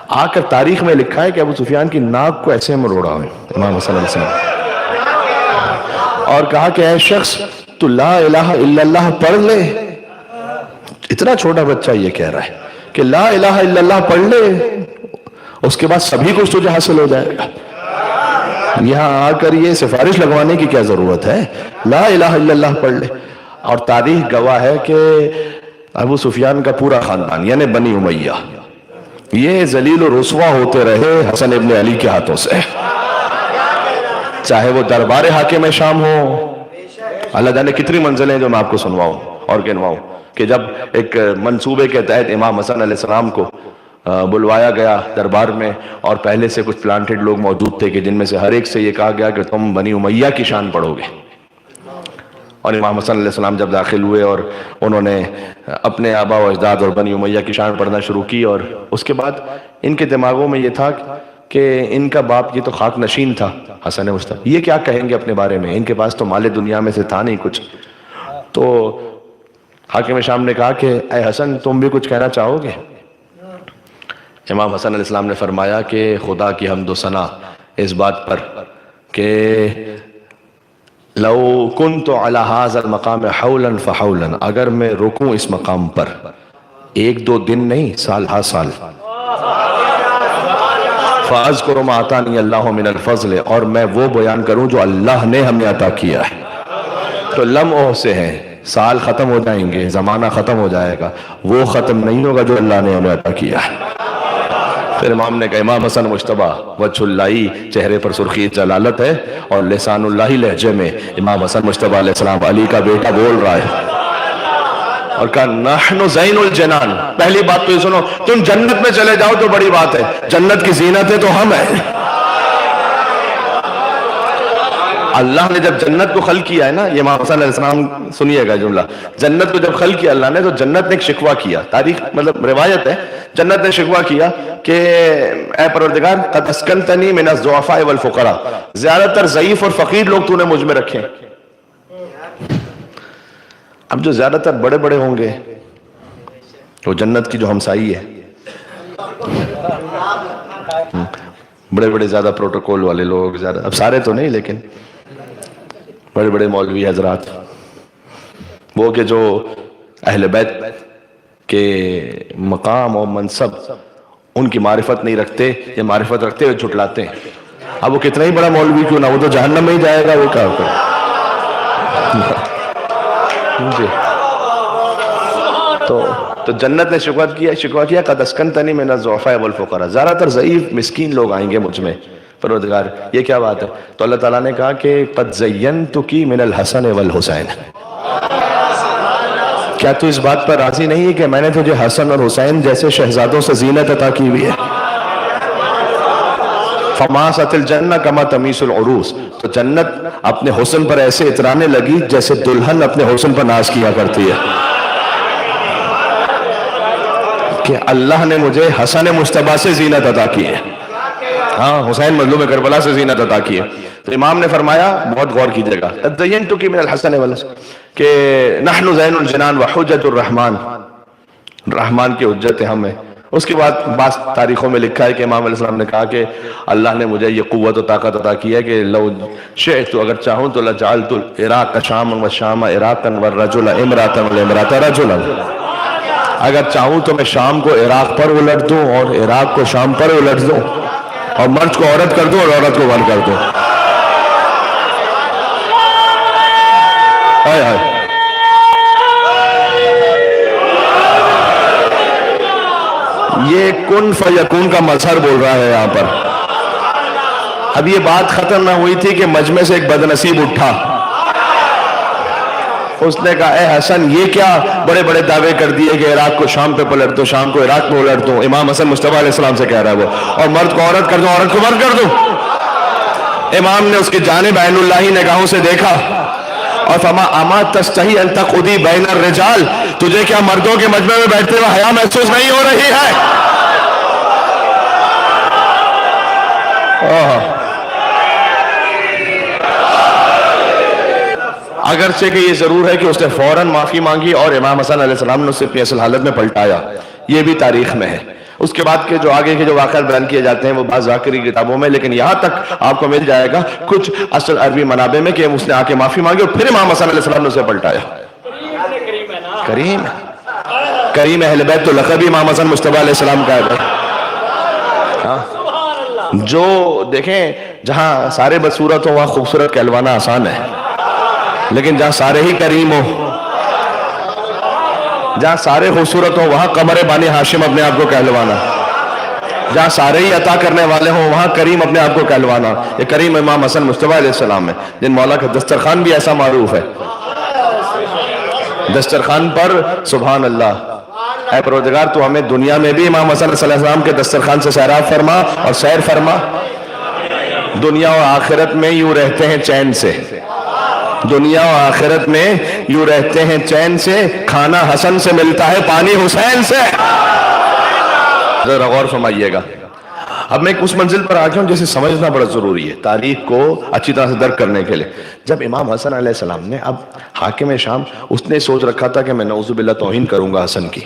آ کر تاریخ میں لکھا ہے کہ ابو سفیان کی ناک کو ایسے مروڑا ہوئے امام حسن علیہ السلام, اور کہا کہ اے شخص تو لا الہ الا اللہ پڑھ لے. اتنا چھوٹا بچہ یہ کہہ رہا ہے کہ لا الہ الا اللہ پڑھ لے, اس کے بعد سبھی کچھ تجھے حاصل ہو جائے گا. یہاں آ کر یہ سفارش لگوانے کی کیا ضرورت ہے, لا الہ الا اللہ پڑھ لے. اور تاریخ گواہ ہے کہ ابو سفیان کا پورا خاندان یعنی بنی امیہ یہ ذلیل و رسوا ہوتے رہے حسن ابن علی کے ہاتھوں سے, چاہے وہ دربار حاکم شام ہو. اللہ جانے کتنی منزلیں جو میں آپ کو سنواؤں اور گنواؤں, کہ جب ایک منصوبے کے تحت امام حسن علیہ السلام کو بلوایا گیا دربار میں, اور پہلے سے کچھ پلانٹڈ لوگ موجود تھے کہ جن میں سے ہر ایک سے یہ کہا گیا کہ تم بنی امیہ کی شان پڑھو گے. اور امام حسن علیہ السلام جب داخل ہوئے اور انہوں نے اپنے آبا و اجداد اور بنی امیہ کی شان پڑھنا شروع کی, اور اس کے بعد ان کے دماغوں میں یہ تھا کہ ان کا باپ یہ تو خاک نشین تھا حسن مصطفی, یہ کیا کہیں گے اپنے بارے میں, ان کے پاس تو مال دنیا میں سے تھا نہیں کچھ. تو حاکم شام نے کہا کہ اے حسن تم بھی کچھ کہنا چاہو گے. امام حسن علیہ السلام نے فرمایا کہ خدا کی حمد و ثنا اس بات پر کہ لو کنت علی ھذا المقام حولا فحولا, اگر میں رکوں اس مقام پر 1-2 دن نہیں سال ہا سال, فاذکر ما آتانی اللہ من الفضل, اور میں وہ بیان کروں جو اللہ نے ہمیں عطا کیا ہے. تو لمحوں سے ہیں, سال ختم ہو جائیں گے, زمانہ ختم ہو جائے گا, وہ ختم نہیں ہوگا جو اللہ نے ہمیں عطا کیا ہے. پھر امام نے کہا امام حسن مجتبیٰ وجہ اللہ چہرے پر سرخی جلالت ہے, اور لسان اللہ لہجے میں امام حسن مجتبیٰ علیہ السلام علی کا بیٹا بول رہا ہے, اور کہا نحن زین الجنان. پہلی بات تو یہ سنو, تم جنت میں چلے جاؤ تو بڑی بات ہے, جنت کی زینتیں تو ہم ہیں. اللہ نے جب جنت کو خلق کیا ہے نا, یہ امام حسن علیہ السلام سنیے گا جملہ, جنت کو جب خلق کیا اللہ نے تو جنت نے ایک شکوہ کیا, تاریخ مطلب روایت ہے, جنت نے شکوہ کیا کہ اے پروردگار قد اسکنتنی من الضعفاء والفقراء, زیادہ تر ضعیف اور فقیر لوگ تو نے مجھ میں رکھے. اب جو زیادہ تر بڑے بڑے ہوں گے وہ جنت کی جو ہمسائی ہے, بڑے بڑے زیادہ پروٹوکول والے لوگ, زیادہ اب سارے تو نہیں لیکن بڑے بڑے مولوی حضرات, وہ کہ جو اہل بیت کے مقام اور منصب ان کی معرفت نہیں رکھتے, یا معرفت رکھتے ہوئے جھٹلاتے ہیں. اب وہ کتنا ہی بڑا مولوی کیوں نہ, وہ تو جہنم میں ہی جائے گا, وہ کیا کرے. تو جنت نے شکوہ کیا قد اسکنتنی من الضعفاء والفقراء, زیادہ تر ضعیف مسکین لوگ آئیں گے مجھ میں. پروردگار یہ کیا بات ہے, تو اللہ تعالیٰ نے کہا کہ قد زینتکی من الحسن والحسین, کیا تو اس بات پر راضی نہیں ہے کہ میں نے تجھے حسن اور حسین جیسے شہزادوں سے زینت عطا کی ہوئی ہے. فماست الجنہ کما تمیس العروس, تو جنت اپنے حسن پر ایسے اترانے لگی جیسے دلہن اپنے حسن پر ناز کیا کرتی ہے, کہ اللہ نے مجھے حسن مجتبیٰ سے زینت عطا کی ہے, ہاں حسین مظلوم کربلا سے زینت عطا کی ہے. تو امام نے فرمایا, بہت غور کیجئے گا, زینتکی من الحسن والحسین, کہ نحن زین الجنان وحجت الرحمن, رحمان کی حجت ہم ہیں. اس کے بعد بعض تاریخوں میں لکھا ہے کہ امام علیہ السلام نے کہا کہ اللہ نے مجھے یہ قوت و طاقت عطا کی ہے کہ لو شئت, اگر چاہوں تو لجعلت العراق شاما والشام عراقا والرجل امراتا والامرات رجلا, اگر چاہوں تو میں شام کو عراق پر الٹ دوں اور عراق کو شام پر الٹ دوں, اور مرد کو عورت کر دوں اور عورت کو مرد کر دوں. ہائے ہائے, یہ کن فیکون کا مظہر بول رہا ہے یہاں پر. اب یہ بات ختم نہ ہوئی تھی کہ مجمع سے ایک بدنصیب اٹھا, اس نے کہا اے حسن یہ کیا بڑے بڑے دعوے کر دیے کہ عراق کو شام پہ پلٹ دو, شام کو عراق پہ الٹ دو. امام حسن مجتبیٰ علیہ السلام سے کہہ رہا ہے وہ, اور مرد کو عورت کر دو, عورت کو مرد کر دو. امام نے اس کی جانب عین اللہ نگاہوں سے دیکھا, اور فما اما تستحی ان تقعدی بین الرجال، تجھے کیا مردوں کے مجمع میں بیٹھتے ہوئے حیا محسوس نہیں ہو رہی ہے؟ اگرچہ کہ یہ ضرور ہے کہ اس نے فوراً معافی مانگی اور امام حسن علیہ السلام نے اسے اپنی اصل حالت میں پلٹایا، یہ بھی تاریخ میں ہے۔ اس کے بعد کے جو آگے کے جو واقعات بیان کیے جاتے ہیں وہ بعض ذاکری کتابوں میں، لیکن یہاں تک آپ کو مل جائے گا کچھ اصل عربی منابع میں کہ اس نے آ کے معافی مانگی اور پھر امام حسن علیہ السلام نے اسے پلٹایا۔ کریم اہل بیت تو لقب بھی امام حسن مصطفیٰ علیہ السلام کا ہے۔ جو دیکھیں جہاں سارے بدصورت ہوں وہاں خوبصورت کہلوانا آسان ہے، لیکن جہاں سارے ہی کریم ہوں، جہاں سارے خوبصورت ہوں وہاں قمر بانی ہاشم اپنے آپ کو کہلوانا، جہاں سارے ہی عطا کرنے والے ہوں وہاں کریم اپنے آپ کو کہلوانا، یہ کریم امام حسن مصطفیٰ علیہ السلام ہے، جن مولا کا دسترخوان بھی ایسا معروف ہے۔ دسترخوان پر سبحان اللہ، اے پروردگار تو ہمیں دنیا میں بھی امام حسن علیہ السلام کے دسترخوان سے سیراب فرما اور سیر فرما، دنیا و آخرت میں یوں رہتے ہیں چین سے، دنیا و آخرت میں یوں رہتے ہیں چین سے، کھانا حسن سے ملتا ہے پانی حسین سے۔ ذرا غور فرمائیے گا۔ اب میں اس منزل پر آ گیا ہوں جسے سمجھنا بڑا ضروری ہے تاریخ کو اچھی طرح سے درک کرنے کے لیے۔ جب امام حسن علیہ السلام نے، اب حاکم شام اس نے سوچ رکھا تھا کہ میں نعوذ باللہ توہین کروں گا حسن کی،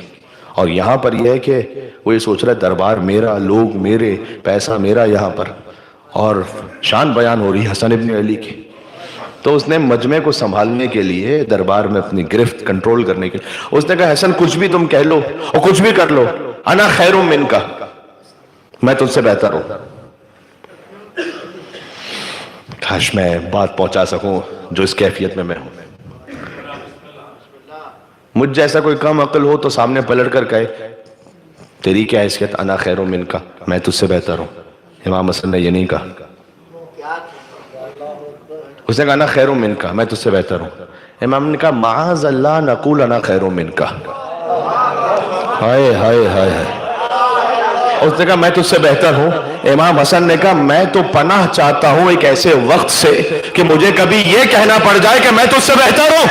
اور یہاں پر یہ ہے کہ وہ یہ سوچ رہا ہے دربار میرا، لوگ میرے، پیسہ میرا یہاں پر، اور شان بیان ہو رہی ہے حسن ابن علی کی۔ تو اس نے مجمع کو سنبھالنے کے لیے، دربار میں اپنی گرفت کنٹرول کرنے کے لیے اس نے کہا حسن کچھ بھی تم کہہ لو اور کچھ بھی کر لو، انا خیر منک، میں تجھ سے بہتر ہوں۔ کاش میں بات پہنچا سکوں جو اس کیفیت میں ہوں۔ مجھ جیسا کوئی کم عقل ہو تو سامنے پلٹ کر کہے تیری کیا حیثیت، انا خیر منک، میں تجھ سے بہتر ہوں۔ امام حسن نے یہ نہیں کہا، اس نے کہا انا خیر منک، میں تجھ سے بہتر ہوں۔ امام نے کہا معاذ اللہ نقول انا خیر منک، ہائے ہائے ہائے ہائے۔ اس نے کہا میں تجھ سے بہتر ہوں۔ امام حسن نے کہا میں تو پناہ چاہتا ہوں ایک ایسے وقت سے کہ مجھے کبھی یہ کہنا پڑ جائے کہ میں تجھ سے بہتر ہوں۔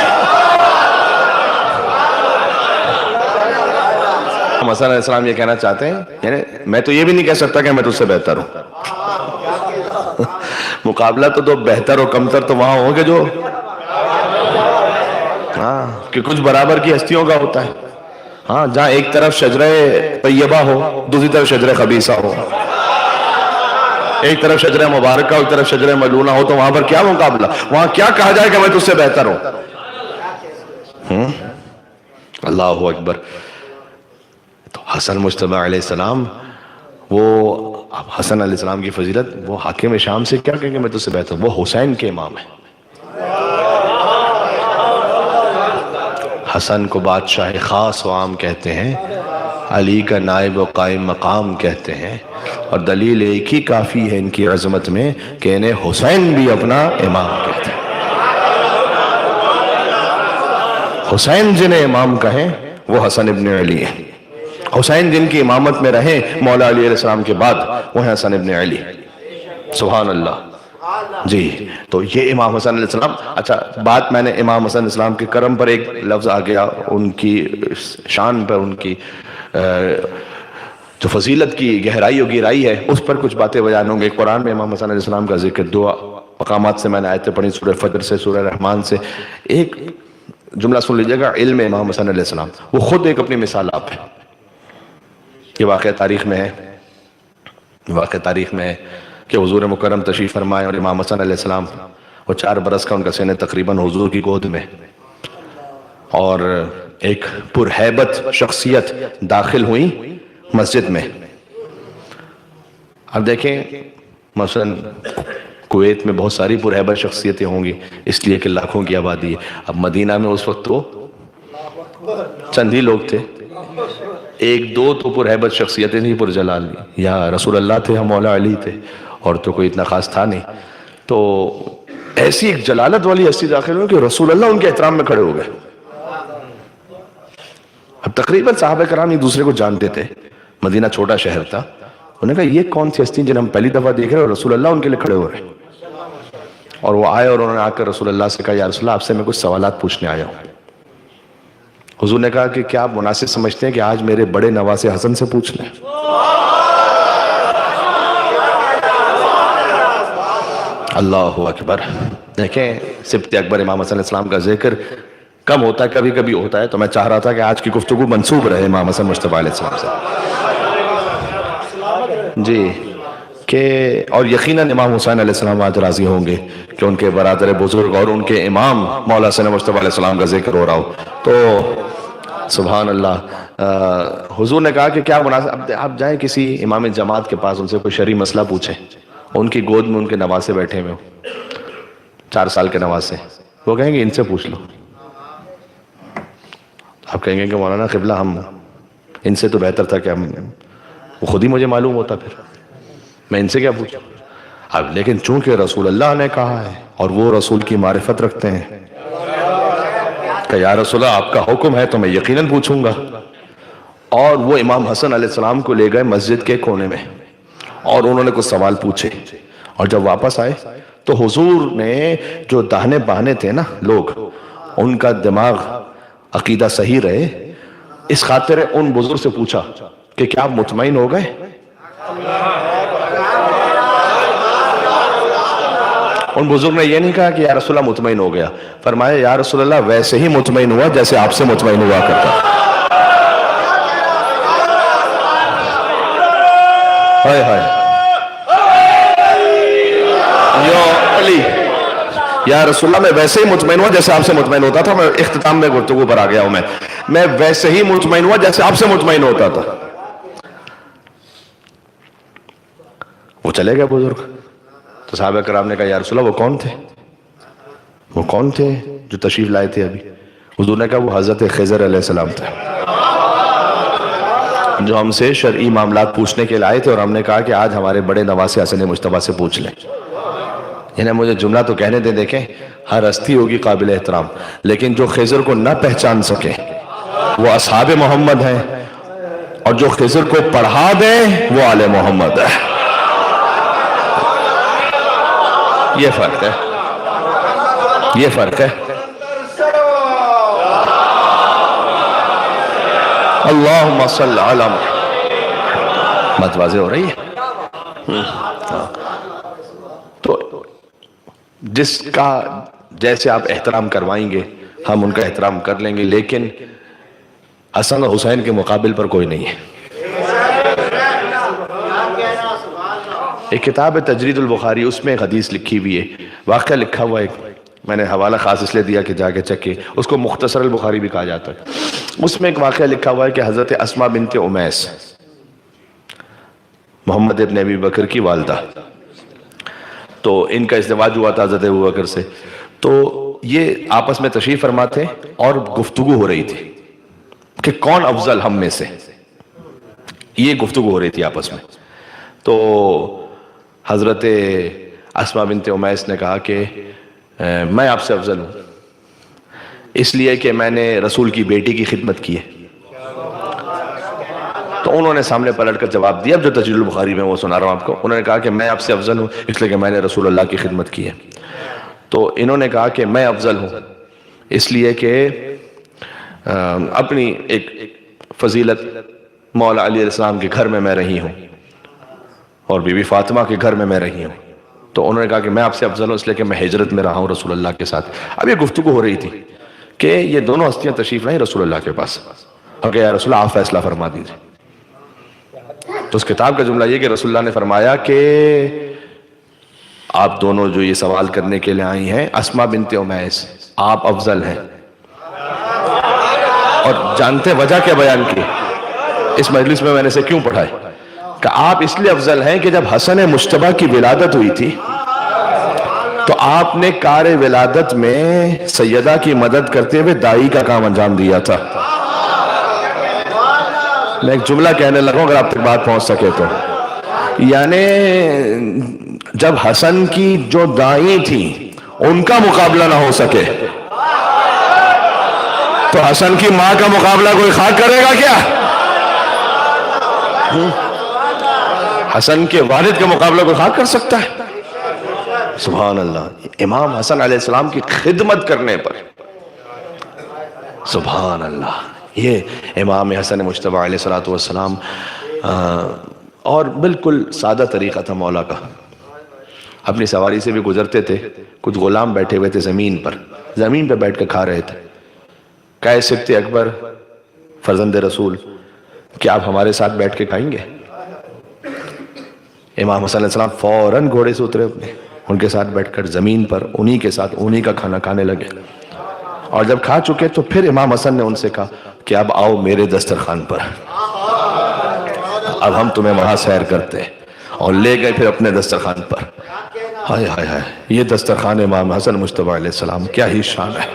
امام حسن علیہ السلام یہ کہنا چاہتے ہیں، یعنی میں تو یہ بھی نہیں کہہ سکتا کہ میں تجھ سے بہتر ہوں۔ مقابلہ تو بہتر اور کمتر تو وہاں ہو گے جو کہ کچھ برابر کی ہستیوں کا ہوتا ہے۔ ہاں جہاں ایک طرف شجرہ طیبہ ہو دوسری طرف شجرہ خبیثہ ہو، ایک طرف شجرہ مبارکہ ایک طرف شجرہ ملعونہ ہو، تو وہاں پر کیا مقابلہ، وہاں کیا کہا جائے کہ میں تجھ سے بہتر ہوں۔ اللہ اکبر۔ تو حسن مجتبی علیہ السلام، وہ حسن علیہ السلام کی فضیلت، وہ حاکم شام سے کیا کہیں گے میں تجھ سے بہتر، وہ حسین کے امام ہیں۔ حسن کو بادشاہ خاص و عام کہتے ہیں، علی کا نائب و قائم مقام کہتے ہیں، اور دلیل ایک ہی کافی ہے ان کی عظمت میں کہ انہیں حسین بھی اپنا امام کہتے ہیں۔ حسین جنہیں امام کہیں وہ حسن ابن علی ہیں، حسین جن کی امامت میں رہے مولا علی علیہ السلام کے بعد وہ ہیں حسن ابن علی۔ سبحان اللہ۔ جی تو یہ امام حسن علیہ السلام۔ اچھا بات میں نے امام حسن علیہ السلام کے کرم پر ایک لفظ آ گیا، ان کی شان پر، ان کی جو فضیلت کی گہرائی و گہرائی ہے اس پر کچھ باتیں بیان ہوں گے۔ قرآن میں امام حسن علیہ السلام کا ذکر دو مقامات سے میں نے آیتیں پڑھی، سورہ فجر سے، سورہ رحمان سے۔ ایک جملہ سن لیجیے گا، علم امام حسن علیہ السلام، وہ خود ایک اپنی مثال آپ ہے۔ یہ واقعہ تاریخ میں ہے، واقعہ تاریخ میں ہے کہ حضور مکرم تشریف فرمائے اور امام حسن علیہ السلام، وہ 4 برس کا ان کا سن تقریباً حضور کی گود میں، اور ایک پرہیبت شخصیت داخل ہوئی مسجد میں۔ اب دیکھیں مثلا کویت میں بہت ساری پرہیبت شخصیتیں ہوں گی اس لیے کہ لاکھوں کی آبادی ہے۔ اب مدینہ میں اس وقت تو چند ہی لوگ تھے، ایک دو تو پرہیبت شخصیتیں تھیں پرجلال، یا رسول اللہ تھے یا مولا علی تھے، اور تو کوئی اتنا خاص تھا نہیں۔ تو ایسی ایک جلالت والی ہستی داخل ہوئی کہ رسول اللہ ان کے احترام میں کھڑے ہو گئے۔ اب تقریباً صحابہ کرام ایک دوسرے کو جانتے تھے، مدینہ چھوٹا شہر تھا، انہوں نے کہا یہ کون سی ہستی جنہیں ہم پہلی دفعہ دیکھ رہے ہیں اور رسول اللہ ان کے لیے کھڑے ہو رہے ہیں۔ اور وہ آئے اور انہوں نے آ کر رسول اللہ سے کہا یا رسول اللہ آپ سے میں کچھ سوالات پوچھنے آیا ہوں۔ حضور نے کہا کہ کیا آپ مناسب سمجھتے ہیں کہ آج میرے بڑے نواسے حسن سے پوچھ لیں؟ اللہ اکبر۔ دیکھیں سبط اکبر امام حسن علیہ السلام کا ذکر کم ہوتا ہے، کبھی کبھی ہوتا ہے، تو میں چاہ رہا تھا کہ آج کی گفتگو منسوب رہے امام حسن مجتبیٰ علیہ السلام سے جی، کہ اور یقیناً امام حسین علیہ السلام آج راضی ہوں گے کہ ان کے برادر بزرگ اور ان کے امام مولا حسن مجتبیٰ علیہ السلام کا ذکر ہو رہا ہو۔ تو سبحان اللہ، حضور نے کہا کہ کیا مناسب، آپ جائیں کسی امام جماعت کے پاس، ان سے کوئی شرعی مسئلہ پوچھیں، ان کی گود میں ان کے نواسے بیٹھے ہوئے ہوں، 4 سال کے نواسے، وہ کہیں گے ان سے پوچھ لو۔ آپ کہیں گے کہ مولانا قبلہ ہم ان سے تو بہتر تھا کہ ہم، وہ خود ہی مجھے معلوم ہوتا، پھر میں ان سے کیا پوچھوں؟ اب لیکن چونکہ رسول اللہ نے کہا ہے اور وہ رسول کی معرفت رکھتے ہیں کہ یا رسول اللہ آپ کا حکم ہے تو میں یقیناً پوچھوں گا۔ اور وہ امام حسن علیہ السلام کو لے گئے مسجد کے کونے میں اور انہوں نے کچھ سوال پوچھے، اور جب واپس آئے تو حضور نے جو داہنے باہنے تھے نا لوگ، ان کا دماغ عقیدہ صحیح رہے اس خاطر ان بزرگ سے پوچھا کہ کیا آپ مطمئن ہو گئے؟ ان بزرگ نے یہ نہیں کہا کہ یا رسول اللہ مطمئن ہو گیا، فرمایا یا رسول اللہ ویسے ہی مطمئن ہوا جیسے آپ سے مطمئن ہوا کرتا۔ ہائے ہائے یا علی، یا رسول اللہ میں ویسے ہی مطمئن ہوا جیسے آپ سے مطمئن ہوتا تھا۔ میں اختتام میں گفتگو پر آ گیا ہوں، میں ویسے ہی مطمئن ہوا جیسے آپ سے مطمئن ہوتا تھا۔ وہ چلے گئے بزرگ، تو صحابہ کرام نے کہا یا رسول اللہ وہ کون تھے؟ وہ کون تھے جو تشریف لائے تھے ابھی؟ حضور نے کہا وہ حضرت خضر علیہ السلام تھے جو ہم سے شرعی معاملات پوچھنے کے لائے تھے، اور ہم نے کہا کہ آج ہمارے بڑے نواسے حسن مجتبیٰ سے پوچھ لیں۔ یعنی مجھے جملہ تو کہنے دیں، دیکھیں ہر ہستی ہوگی قابل احترام، لیکن جو خضر کو نہ پہچان سکے وہ اصحاب محمد ہیں، اور جو خضر کو پڑھا دیں وہ آل محمد ہے۔ یہ فرق ہے، یہ فرق ہے۔ اللہم صل علی محمد، بات واضح ہو رہی ہے؟ تو جس کا جیسے آپ احترام کروائیں گے ہم ان کا احترام کر لیں گے، لیکن حسن اور حسین کے مقابل پر کوئی نہیں ہے۔ ایک کتاب ہے تجرید البخاری، اس میں ایک حدیث لکھی ہوئی ہے، واقعہ لکھا ہوا ہے، میں نے حوالہ خاص اس لیے دیا کہ جا کے چکے، اس کو مختصر البخاری بھی کہا جاتا ہے۔ اس میں ایک واقعہ لکھا ہوا ہے کہ حضرت اسماء بنت امیس، محمد ابن ابی بکر کی والدہ، تو ان کا ازدواج ہوا تھا حضرت ابو بکر سے، تو یہ آپس میں تشریف فرما تھے اور گفتگو ہو رہی تھی کہ کون افضل ہم میں سے، یہ گفتگو ہو رہی تھی آپس میں۔ تو حضرت اسماء بنت امیس نے کہا کہ میں آپ سے افضل ہوں اس لیے کہ میں نے رسول کی بیٹی کی خدمت کی ہے۔ تو انہوں نے سامنے پلٹ کر جواب دیا، اب جو تجرید البخاری میں وہ سنا رہا ہوں آپ کو، انہوں نے کہا کہ میں آپ سے افضل ہوں اس لیے کہ میں نے رسول اللہ کی خدمت کی ہے۔ تو انہوں نے کہا کہ میں افضل ہوں اس لیے کہ اپنی ایک فضیلت مولا علی علیہ السلام کے گھر میں میں رہی ہوں اور بی بی فاطمہ کے گھر میں میں رہی ہوں۔ تو انہوں نے کہا کہ میں آپ سے افضل ہوں اس لیے کہ میں ہجرت میں رہا ہوں رسول اللہ کے ساتھ۔ اب یہ گفتگو ہو رہی تھی کہ یہ دونوں ہستیاں تشریف لائیں رسول اللہ کے پاس، اور کہ یا رسول اللہ آپ فیصلہ فرما دیجیے۔ تو اس کتاب کا جملہ یہ کہ رسول اللہ نے فرمایا کہ آپ دونوں جو یہ سوال کرنے کے لیے آئی ہیں، اسماء بنت امیس آپ افضل ہیں، اور جانتے وجہ کیا بیان کی اس مجلس میں نے اسے کیوں پڑھا ہے کہ آپ اس لیے افضل ہیں کہ جب حسن مجتبیٰ کی ولادت ہوئی تھی تو آپ نے کار ولادت میں سیدہ کی مدد کرتے ہوئے دائی کا کام انجام دیا تھا۔ میں ایک جملہ کہنے لگا اگر آپ تک بات پہنچ سکے تو، یعنی جب حسن کی جو دائی تھی ان کا مقابلہ نہ ہو سکے تو حسن کی ماں کا مقابلہ کوئی خاک کرے گا کیا؟ حسن کے والد کا مقابلہ کوئی خاک کر سکتا ہے؟ سبحان اللہ، امام حسن علیہ السلام کی خدمت کرنے پر، سبحان اللہ، یہ امام حسن مجتبی علیہ السلام اور بالکل سادہ طریقہ تھا مولا کا. اپنی سواری سے بھی گزرتے تھے، کچھ غلام بیٹھے ہوئے تھے زمین پہ بیٹھ کے کھا رہے تھے. کہے سبت اکبر فرزند رسول کہ آپ ہمارے ساتھ بیٹھ کے کھائیں گے؟ امام حسن علیہ السلام فوراً گھوڑے سے اترے، اپنے ان کے ساتھ بیٹھ کر زمین پر انہی کے ساتھ انہی کا کھانا کھانے لگے. اور جب کھا چکے تو پھر امام حسن نے ان سے کہا کہ اب آؤ میرے دسترخوان پر، اب ہم تمہیں وہاں سیر کرتے ہیں. اور لے گئے پھر اپنے دسترخوان پر. ہائے ہائے ہائے، یہ دسترخوان امام حسن مجتبی علیہ السلام، کیا ہی شان ہے،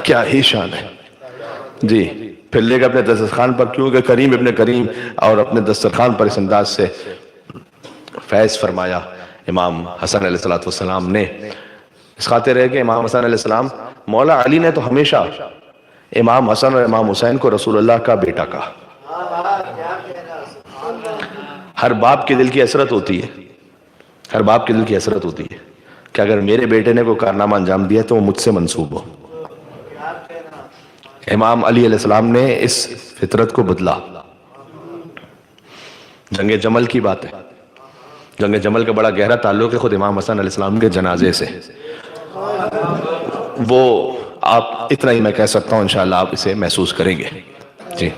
کیا ہی شان ہے جی. پھر لے گئے اپنے دسترخوان پر، کیونکہ کریم ابن کریم اور اپنے دسترخوان پر اس انداز سے فیض فرمایا امام حسن علیہ السلام نے. اس خاطر ہے کہ امام حسن علیہ السلام، مولا علی نے تو ہمیشہ امام حسن اور امام حسین کو رسول اللہ کا بیٹا کہا. ہر باپ کے دل کی حسرت ہوتی ہے، ہر باپ کے دل کی حسرت ہوتی ہے کہ اگر میرے بیٹے نے کوئی کارنامہ انجام دیا تو وہ مجھ سے منسوب ہو. امام علی علیہ السلام نے اس فطرت کو بدلا. جنگ جمل کی بات ہے، جنگ جمل کا بڑا گہرا تعلق ہے خود امام حسن علیہ السلام کے جنازے سے. وہ آپ اتنا ہی میں کہہ سکتا ہوں، انشاءاللہ آپ اسے محسوس کریں گے. جی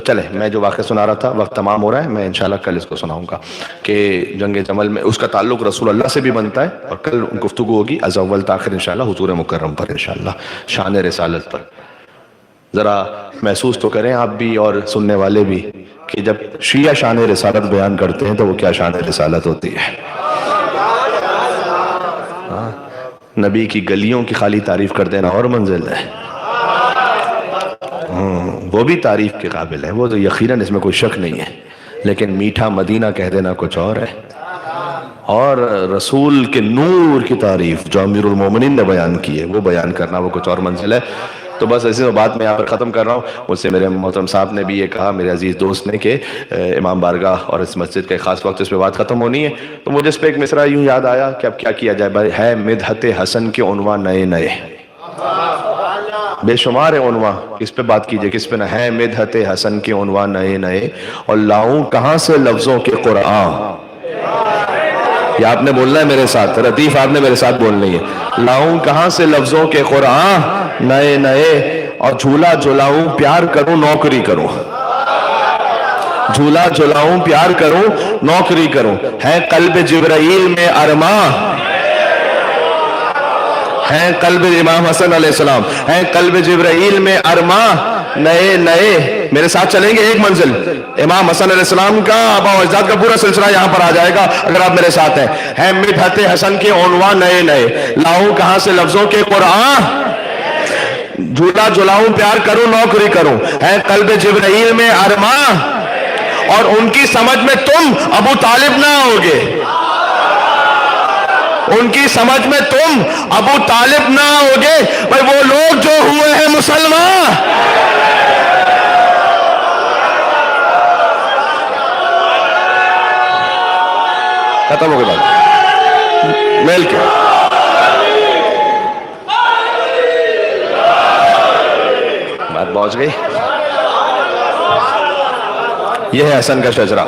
چلے، میں جو واقعہ سنا رہا تھا، وقت تمام ہو رہا ہے، میں انشاءاللہ کل اس کو سناؤں گا کہ جنگ جمل میں اس کا تعلق رسول اللہ سے بھی بنتا ہے. اور کل گفتگو ہوگی از اول تاخر انشاءاللہ حضور مکرم پر، انشاءاللہ شان رسالت پر. ذرا محسوس تو کریں آپ بھی اور سننے والے بھی کہ جب شیعہ شان رسالت بیان کرتے ہیں تو وہ کیا شان رسالت ہوتی ہے. نبی کی گلیوں کی خالی تعریف کر دینا اور منزل ہے، وہ بھی تعریف کے قابل ہے، وہ تو یقیناً اس میں کوئی شک نہیں ہے. لیکن میٹھا مدینہ کہہ دینا کچھ اور ہے، اور رسول کے نور کی تعریف جو امیر المومنین نے بیان کی ہے وہ بیان کرنا وہ کچھ اور منزل ہے. تو بس ایسی بات میں یہاں پر ختم کر رہا ہوں. مجھ سے میرے محترم صاحب نے بھی یہ کہا، میرے عزیز دوست نے، کہ امام بارگاہ اور اس مسجد کا خاص وقت اس پہ بات ختم ہونی ہے. تو مجھے اس پہ ایک مصرعہ یوں یاد آیا کہ اب کیا کیا جائے. بھائی ہے مدحت حسن کے عنوان نئے نئے، بے شمار عنوان، کس پہ بات کیجئے کس پہ نہ. ہے مدحت حسن کے عنوان نئے نئے، اور لاؤں کہاں سے لفظوں کے قرآن. یہ آپ نے بولنا ہے میرے ساتھ، رتیف آپ نے میرے ساتھ بولنی ہے. لاؤں کہاں سے لفظوں کے قرآن نئے نئے، اور جھولا جھولاؤں پیار کروں نوکری کروں. جھولا جھولاؤں پیار کروں نوکری کروں. ہے قلب جبرائیل میں ارماں، ہے قلب امام حسن علیہ السلام، ہے قلب جبرائیل میں ارماں نئے نئے. میرے ساتھ چلیں گے ایک منزل. امام حسن علیہ السلام کا آباء و اجداد کا پورا سلسلہ یہاں پر آ جائے گا اگر آپ میرے ساتھ ہیں. ہے مدحت حسن کے عنوان نئے نئے، لاؤں کہاں سے لفظوں کے قرآن. جھولا جھولاؤں پیار کروں نوکری کروں. ہے قلب جبرائیل میں ارماں، اور ان کی سمجھ میں تم ابو طالب نہ ہوگے. ان کی سمجھ میں تم ابو طالب نہ ہوگے. بھئی وہ لوگ جو ہوئے ہیں مسلمان، ختم ہو گئی بات میل کے. بات پہنچ گئی. یہ ہے حسن کا شجرہ،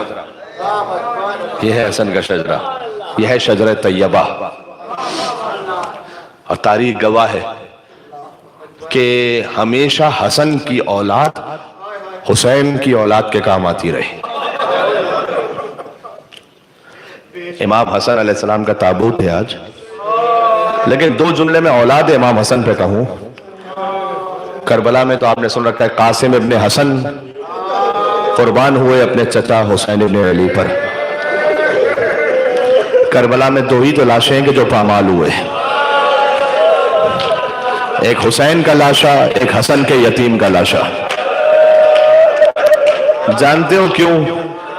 یہ ہے حسن کا شجرہ، یہ ہے شجرہ طیبہ. اور تاریخ گواہ ہے کہ ہمیشہ حسن کی اولاد حسین کی اولاد کے کام آتی رہی. امام حسن علیہ السلام کا تابوت ہے آج، لیکن دو جملے میں اولاد امام حسن پہ کہوں. کربلا میں تو آپ نے سن رکھا ہے قاسم ابن حسن قربان ہوئے اپنے چچا حسین ابن علی پر. کربلا میں دو ہی تو لاشیں ہیں کہ جو پامال ہوئے، ایک حسین کا لاشا، ایک حسن کے یتیم کا لاشا. جانتے ہو کیوں؟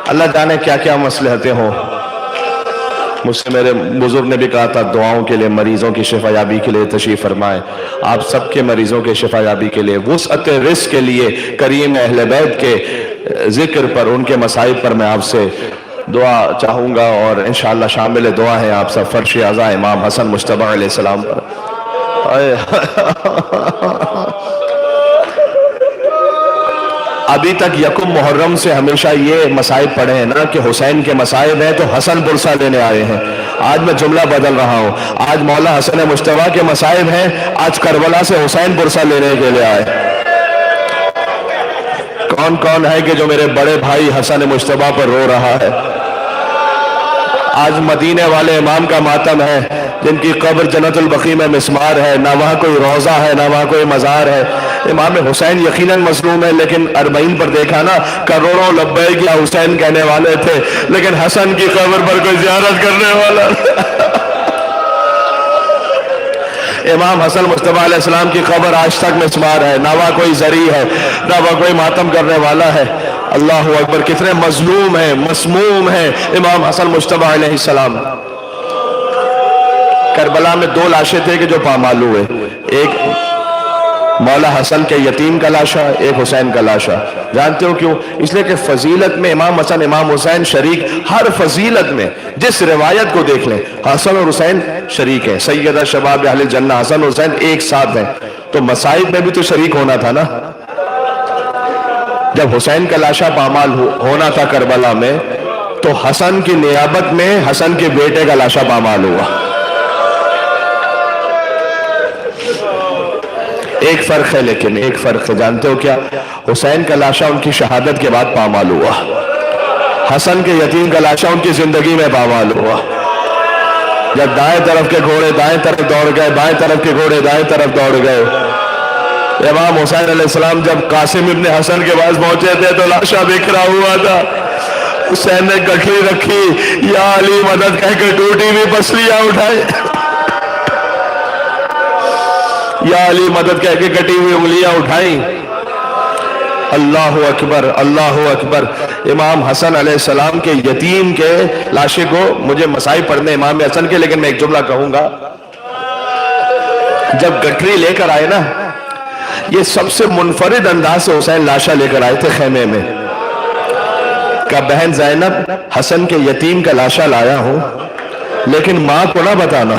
اللہ جانے کیا کیا مصلحتیں ہوں. مجھ سے میرے بزرگ نے بھی کہا تھا دعاؤں کے لیے، مریضوں کی شفا یابی کے لیے تشریف فرمائیں. آپ سب کے مریضوں کے شفا یابی کے لیے، وسعت رزق کے لیے، کریم اہل بیت کے ذکر پر، ان کے مصائب پر میں آپ سے دعا چاہوں گا اور انشاءاللہ شامل دعا ہے آپ سب فرش اعضاء امام حسن مجتبی علیہ السلام پر۔ ابھی تک یکم محرم سے ہمیشہ یہ مصائب پڑھے ہیں نا کہ حسین کے مصائب ہیں تو حسن پرسہ لینے آئے ہیں۔ آج میں جملہ بدل رہا ہوں، آج مولا حسن مجتبی کے مصائب ہیں، آج کربلا سے حسین پرسہ لینے کے لیے آئے۔ کون کون ہے کہ جو میرے بڑے بھائی حسن مجتبی پر رو رہا ہے؟ آج مدینے والے امام کا ماتم ہے جن کی قبر جنت البقیع میں مسمار ہے، نہ وہاں کوئی روضہ ہے نہ وہاں کوئی مزار ہے۔ امام حسین یقیناً مظلوم ہے، لیکن اربعین پر دیکھا نا کروڑوں لبیک یا حسین کہنے والے تھے، لیکن حسن کی قبر پر کوئی زیارت کرنے والا امام حسن مجتبی علیہ السلام کی قبر آج تک مسمار ہے، نہ وہاں کوئی زری ہے نہ وہاں کوئی ماتم کرنے والا ہے۔ اللہ اکبر، کتنے مظلوم ہیں، مسموم ہیں امام حسن مجتبی علیہ السلام۔ کربلا میں دو لاشیں تھے کہ جو پامال ہوئے، ایک مولا حسن کے یتیم کا لاشا، ایک حسین کا لاشا۔ جانتے ہو کیوں؟ اس لیے کہ فضیلت میں امام حسن امام حسین شریک، ہر فضیلت میں جس روایت کو دیکھ لیں حسن اور حسین شریک ہیں۔ سیدہ شباب اہل الجنہ حسن اور حسین ایک ساتھ ہیں، تو مصائب میں بھی تو شریک ہونا تھا نا۔ جب حسین کا لاشا پامال ہونا تھا کربلا میں، تو حسن کی نیابت میں حسن کے بیٹے کا لاشا پامال ہوا۔ ایک فرق ہے، لیکن ایک فرق ہے، جانتے ہو کیا؟ حسین کا لاشا ان کی شہادت کے بعد پامال ہوا، حسن کے یتیم کا لاشا ان کی زندگی میں پامال ہوا۔ جب دائیں طرف کے گھوڑے دائیں طرف دوڑ گئے، بائیں طرف کے گھوڑے دائیں طرف دوڑ گئے، امام حسین علیہ السلام جب قاسم ابن حسن کے پاس پہنچے تھے تو لاشا بکھرا ہوا تھا۔ حسین نے گٹھڑی رکھی، یا علی مدد کہہ کے ٹوٹی ہوئی پسلیاں اٹھائے، یا علی مدد کہہ کے کٹی ہوئی انگلیاں اٹھائیں۔ اللہ اکبر، اللہ اکبر۔ امام حسن علیہ السلام کے یتیم کے لاشے کو، مجھے مصائب پڑھنے امام حسن کے، لیکن میں ایک جملہ کہوں گا، جب گٹھڑی لے کر آئے نا، یہ سب سے منفرد انداز سے حسین لاشا لے کر آئے تھے خیمے میں، کہ بہن زینب حسن کے یتیم کا لاشا لایا ہوں، لیکن ماں کو نہ بتانا۔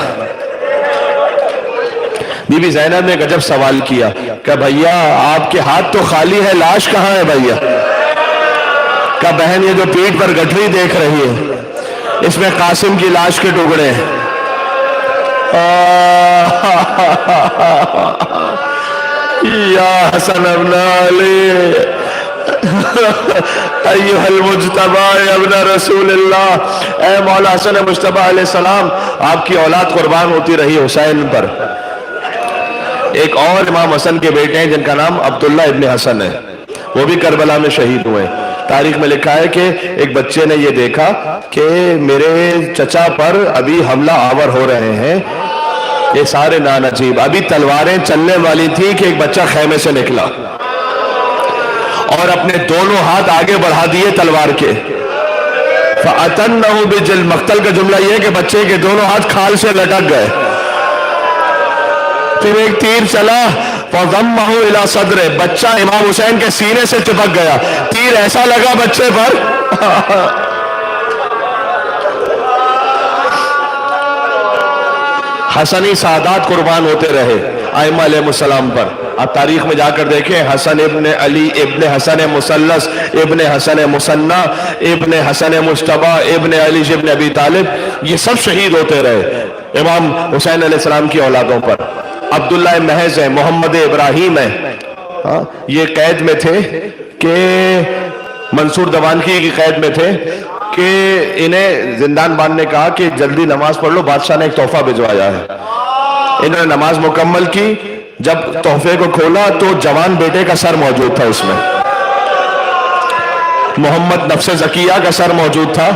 بی بی زینب نے گجب سوال کیا کہ بھیا آپ کے ہاتھ تو خالی ہے، لاش کہاں ہے بھیا؟ کہ بہن یہ جو پیٹھ پر گٹھڑی دیکھ رہی ہے اس میں قاسم کی لاش کے ٹکڑے ہیں۔ یا حسن ابن علی ایھا المجتبی ابن رسول اللہ، اے مولا حسن مجتبی علیہ السلام، آپ کی اولاد قربان ہوتی رہی حسین پر۔ ایک اور امام حسن کے بیٹے ہیں جن کا نام عبداللہ ابن حسن ہے، وہ بھی کربلا میں شہید ہوئے۔ تاریخ میں لکھا ہے کہ ایک بچے نے یہ دیکھا کہ میرے چچا پر ابھی حملہ آور ہو رہے ہیں، یہ سارے نانجیب، ابھی تلواریں چلنے والی تھی کہ ایک بچہ خیمے سے نکلا اور اپنے دونوں ہاتھ آگے بڑھا دیے تلوار کے۔ فَأَتَنَّهُ بِجِلْ، مقتل کا جملہ یہ کہ بچے کے دونوں ہاتھ کھال سے لٹک گئے۔ پھر ایک تیر چلا، فَضَمَّهُ إِلَى صَدْرِ، بچہ امام حسین کے سینے سے چپک گیا، تیر ایسا لگا بچے پر حسنی سعادات قربان ہوتے رہے ائمہ علیہ السلام پر۔ آپ تاریخ میں جا کر دیکھیں، حسن ابن علی، ابن حسن مثلث، ابن حسن مثنی، ابن حسن مجتبی، ابن علی ابن ابی طالب، یہ سب شہید ہوتے رہے امام حسین علیہ السلام کی اولادوں پر۔ عبداللہ محض ہے، محمد ابراہیم ہے، یہ قید میں تھے کہ منصور دوانکی کی قید میں تھے کہ انہیں زندان بان نے کہا کہ جلدی نماز پڑھ لو، بادشاہ نے ایک تحفہ بھجوایا ہے۔ انہوں نے نماز مکمل کی، جب تحفے کو کھولا تو جوان بیٹے کا سر موجود تھا، اس میں محمد نفس زکیہ کا سر موجود تھا۔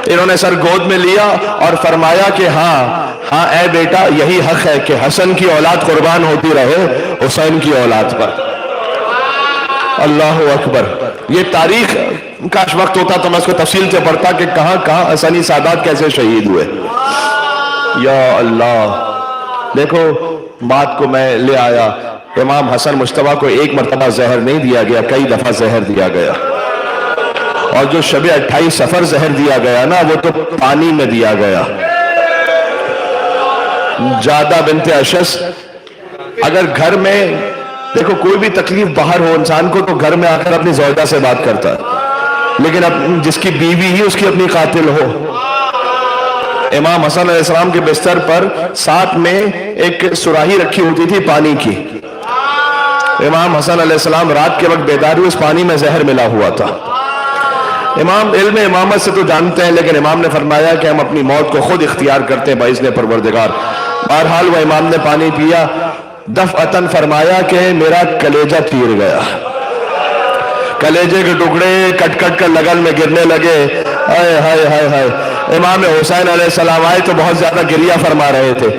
انہوں نے سر گود میں لیا اور فرمایا کہ ہاں ہاں اے بیٹا، یہی حق ہے کہ حسن کی اولاد قربان ہوتی رہے حسین کی اولاد پر۔ اللہ اکبر۔ یہ تاریخ کاش وقت ہوتا تو میں اس کو تفصیل سے پڑھتا کہ کہاں کہاں حسنی سادات کیسے شہید ہوئے۔ یا اللہ، دیکھو بات کو میں لے آیا، امام حسن مجتبی کو ایک مرتبہ زہر نہیں دیا گیا، کئی دفعہ زہر دیا گیا۔ اور جو شب 28 سفر زہر دیا گیا نا وہ تو پانی میں دیا گیا. جادہ بنت اشس اگر گھر میں دیکھو کوئی بھی تکلیف باہر ہو انسان کو تو گھر میں آ کر اپنی زوجہ سے بات کرتا ہے، لیکن جس کی بیوی ہی اس کی اپنی قاتل ہو. امام حسن علیہ السلام کے بستر پر ساتھ میں ایک سراہی رکھی ہوتی تھی پانی کی. امام حسن علیہ السلام رات کے وقت بیدار ہوئے، اس پانی میں زہر ملا ہوا تھا. امام علم امامت سے تو جانتے ہیں، لیکن امام نے فرمایا کہ ہم اپنی موت کو خود اختیار کرتے ہیں باذن پروردگار. بہرحال وہ امام نے پانی پیا، دفعتاً فرمایا کہ میرا کلیجہ چیر گیا. کلیجے کے ٹکڑے کٹ کٹ کر لگن میں گرنے لگے. ہائے ہائے ہائے ہائے. امام حسین علیہ السلام آئے تو بہت زیادہ گریہ فرما رہے تھے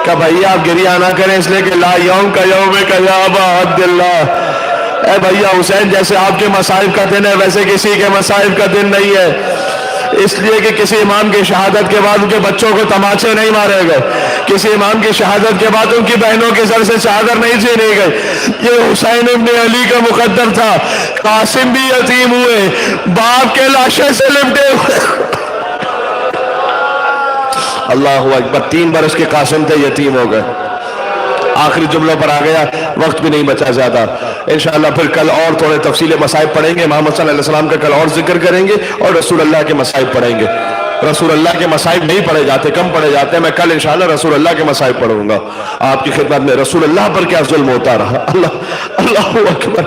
کہ بھئیہ آپ گریہ نہ کریں، اس لئے کہ لا یوم کا یوم کا یا ابا عبداللہ. اے بھئیہ حسین جیسے آپ کے مصائب کا دن ہے ویسے کسی کے مصائب کا دن نہیں ہے. اس لیے کہ کسی امام کی شہادت کے بعد ان کے بچوں کو تماچے نہیں مارے گئے، کسی امام کی شہادت کے بعد ان کی بہنوں کے سر سے چادر نہیں چھینی گئی. یہ حسین ابن علی کا مقدر تھا. قاسم بھی یتیم ہوئے، باپ کے لاشے سے لپٹے ہوئے. اللہ اکبر. 3 برس کے قاسم تھے، یتیم ہو گئے. آخری جملوں پر آ گیا، وقت بھی نہیں بچا زیادہ. انشاءاللہ پھر کل اور تھوڑے تفصیل مصائب پڑھیں گے. امام حسن علیہ السلام کا کل اور ذکر کریں گے اور رسول اللہ کے مصائب پڑھیں گے. رسول اللہ کے مصائب نہیں پڑھے جاتے، کم پڑھے جاتے ہیں. میں کل انشاءاللہ رسول اللہ کے مصائب پڑھوں گا آپ کی خدمت میں. رسول اللہ پر کیا ظلم ہوتا رہا. اللہ اکبر.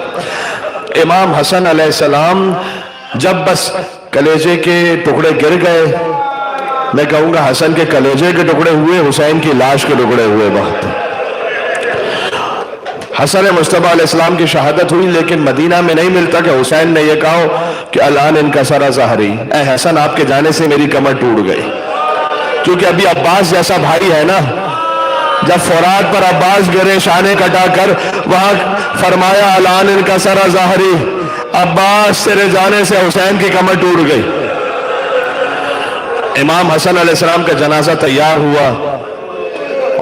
امام حسن علیہ السلام جب بس کلیجے کے ٹکڑے گر گئے، میں کہوں گا حسن کے کلیجے کے ٹکڑے ہوئے، حسین کی لاش کے ٹکڑے ہوئے. بات حسن مصطفیٰ علیہ السلام کی شہادت ہوئی، لیکن مدینہ میں نہیں ملتا کہ حسین نے یہ کہا کہ الان انکسر ظہری، اے حسن آپ کے جانے سے میری کمر ٹوٹ گئی. کیونکہ ابھی عباس جیسا بھائی ہے نا، جب فرات پر عباس گرے شانے کٹا کر، وہاں فرمایا الان انکسر ظہری، عباس تیرے جانے سے حسین کی کمر ٹوٹ گئی. امام حسن علیہ السلام کا جنازہ تیار ہوا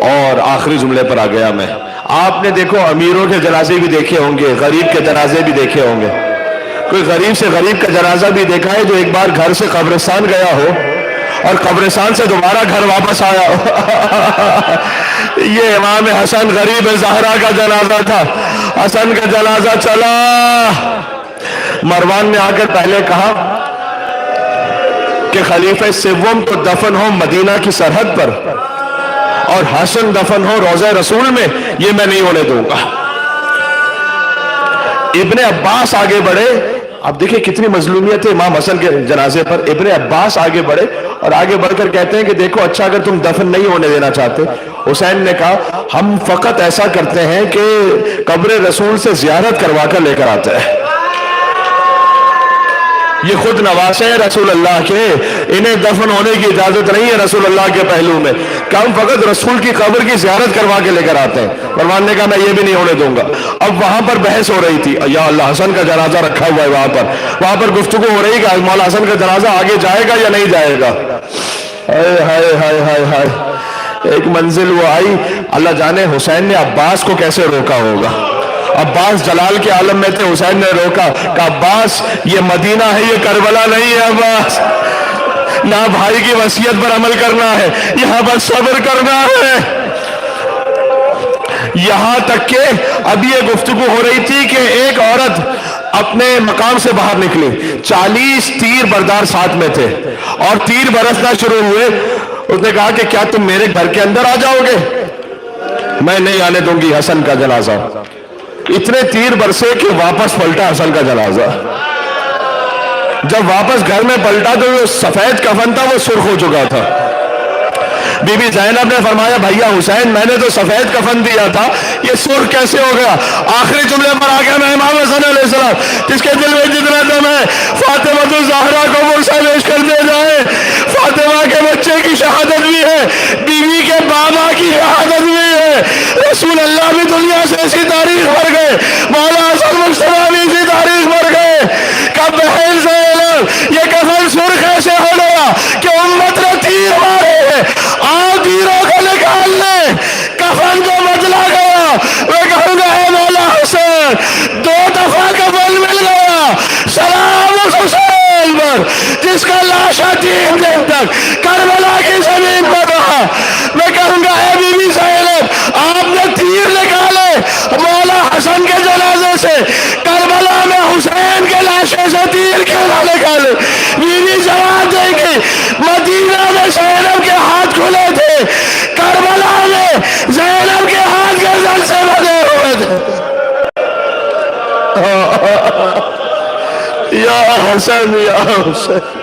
اور آخری جملے پر آ گیا میں. آپ نے دیکھو امیروں کے جنازے بھی دیکھے ہوں گے، غریب کے جنازے بھی دیکھے ہوں گے. کوئی غریب سے غریب کا جنازہ بھی دیکھا ہے جو ایک بار گھر سے قبرستان گیا ہو اور قبرستان سے دوبارہ گھر واپس آیا ہو؟ یہ امام حسن غریب زہرا کا جنازہ تھا. حسن کا جنازہ چلا، مروان نے آ کر پہلے کہا کہ خلیفہ سوم تو دفن ہو مدینہ کی سرحد پر اور حسن دفن ہو روضہ رسول میں، یہ میں نہیں ہونے دوں گا. ابن عباس آگے بڑھے. اب دیکھیں کتنی مظلومیت ہے امام حسن کے جنازے پر. ابن عباس آگے بڑھے اور آگے بڑھ کر کہتے ہیں کہ دیکھو اچھا اگر تم دفن نہیں ہونے دینا چاہتے. حسین نے کہا ہم فقط ایسا کرتے ہیں کہ قبر رسول سے زیارت کروا کر لے کر آتے ہیں. یہ خود نواسے ہیں رسول اللہ کے، انہیں دفن ہونے کی اجازت نہیں ہے رسول اللہ کے پہلو میں، کہ ہم فقط رسول کی قبر کی زیارت کروا کے لے کر آتے ہیں. مروان نے کہا میں یہ بھی نہیں ہونے دوں گا. اب وہاں پر بحث ہو رہی تھی، یا اللہ حسن کا جنازہ رکھا ہوا ہے وہاں پر گفتگو ہو رہی کہ مولا حسن کا جنازہ آگے جائے گا یا نہیں جائے گا. ہائے ہائے ہائے ہائے ہائے. ایک منزل وہ آئی، اللہ جانے حسین نے عباس کو کیسے روکا ہوگا. عباس جلال کے عالم میں تھے، حسین نے روکا کہ عباس یہ مدینہ ہے، یہ کربلا نہیں ہے. عباس نہ بھائی کی وصیت پر عمل کرنا ہے، یہاں پر صبر کرنا ہے. یہاں تک کہ اب یہ گفتگو ہو رہی تھی کہ ایک عورت اپنے مقام سے باہر نکلی، 40 تیر بردار ساتھ میں تھے اور تیر برسنا شروع ہوئے. اس نے کہا کہ کیا تم میرے گھر کے اندر آ جاؤ گے؟ میں نہیں آنے دوں گی حسن کا جنازہ. اتنے تیر برسے کہ واپس پلٹا حسن کا جنازہ. جب واپس گھر میں پلٹا تو جو سفید کفن تھا وہ سرخ ہو چکا تھا. بی بی زینب نے فرمایا بھیا حسین میں نے تو سفید کفن دیا تھا، یہ سرخ کیسے ہو گیا؟ آخری جملے پر آ گیا میں امام حسن علیہ السلام جس کے دل میں جتنا دم ہے فاطمہ الزہرا کو مرسل پیش کر دے جائے. فاطمہ کے بچے کی شہادت بھی ہے، بیوی کے بابا کی شہادت بھی ہے. رسول اللہ بھی دنیا سے اسی تاریخ بھر گئے، مولا حسن مصطفیٰ بھی اسی تاریخ بھر گئے. کب بہن سے یہ کفن سرخ ایسے ہو گیا کہ امت نے تیر مارے ہیں، آؤ تیروں کو نکال لیں. کفن کو بدلا گیا. میں کہوں گا اے مولا حسین 2 دفعہ کفن مل گیا. سلام حسین. پر جس کا لاشا 3 دن تک کربلا کی زمین پر رہا، میں کہوں گا اے بی بی زینب، آپ نے تیر نکالے مولا حسن کے جنازے سے، کربلا میں حسین کے لاشے سے تیر کیوں نہ نکالے؟ بی بی جواب دے گی مدینہ میں زینب کے ہاتھ کھلے تھے، کربلا میں زینب کے ہاتھ گردن سے بندھے ہوئے تھے۔ یا حسن یا حسین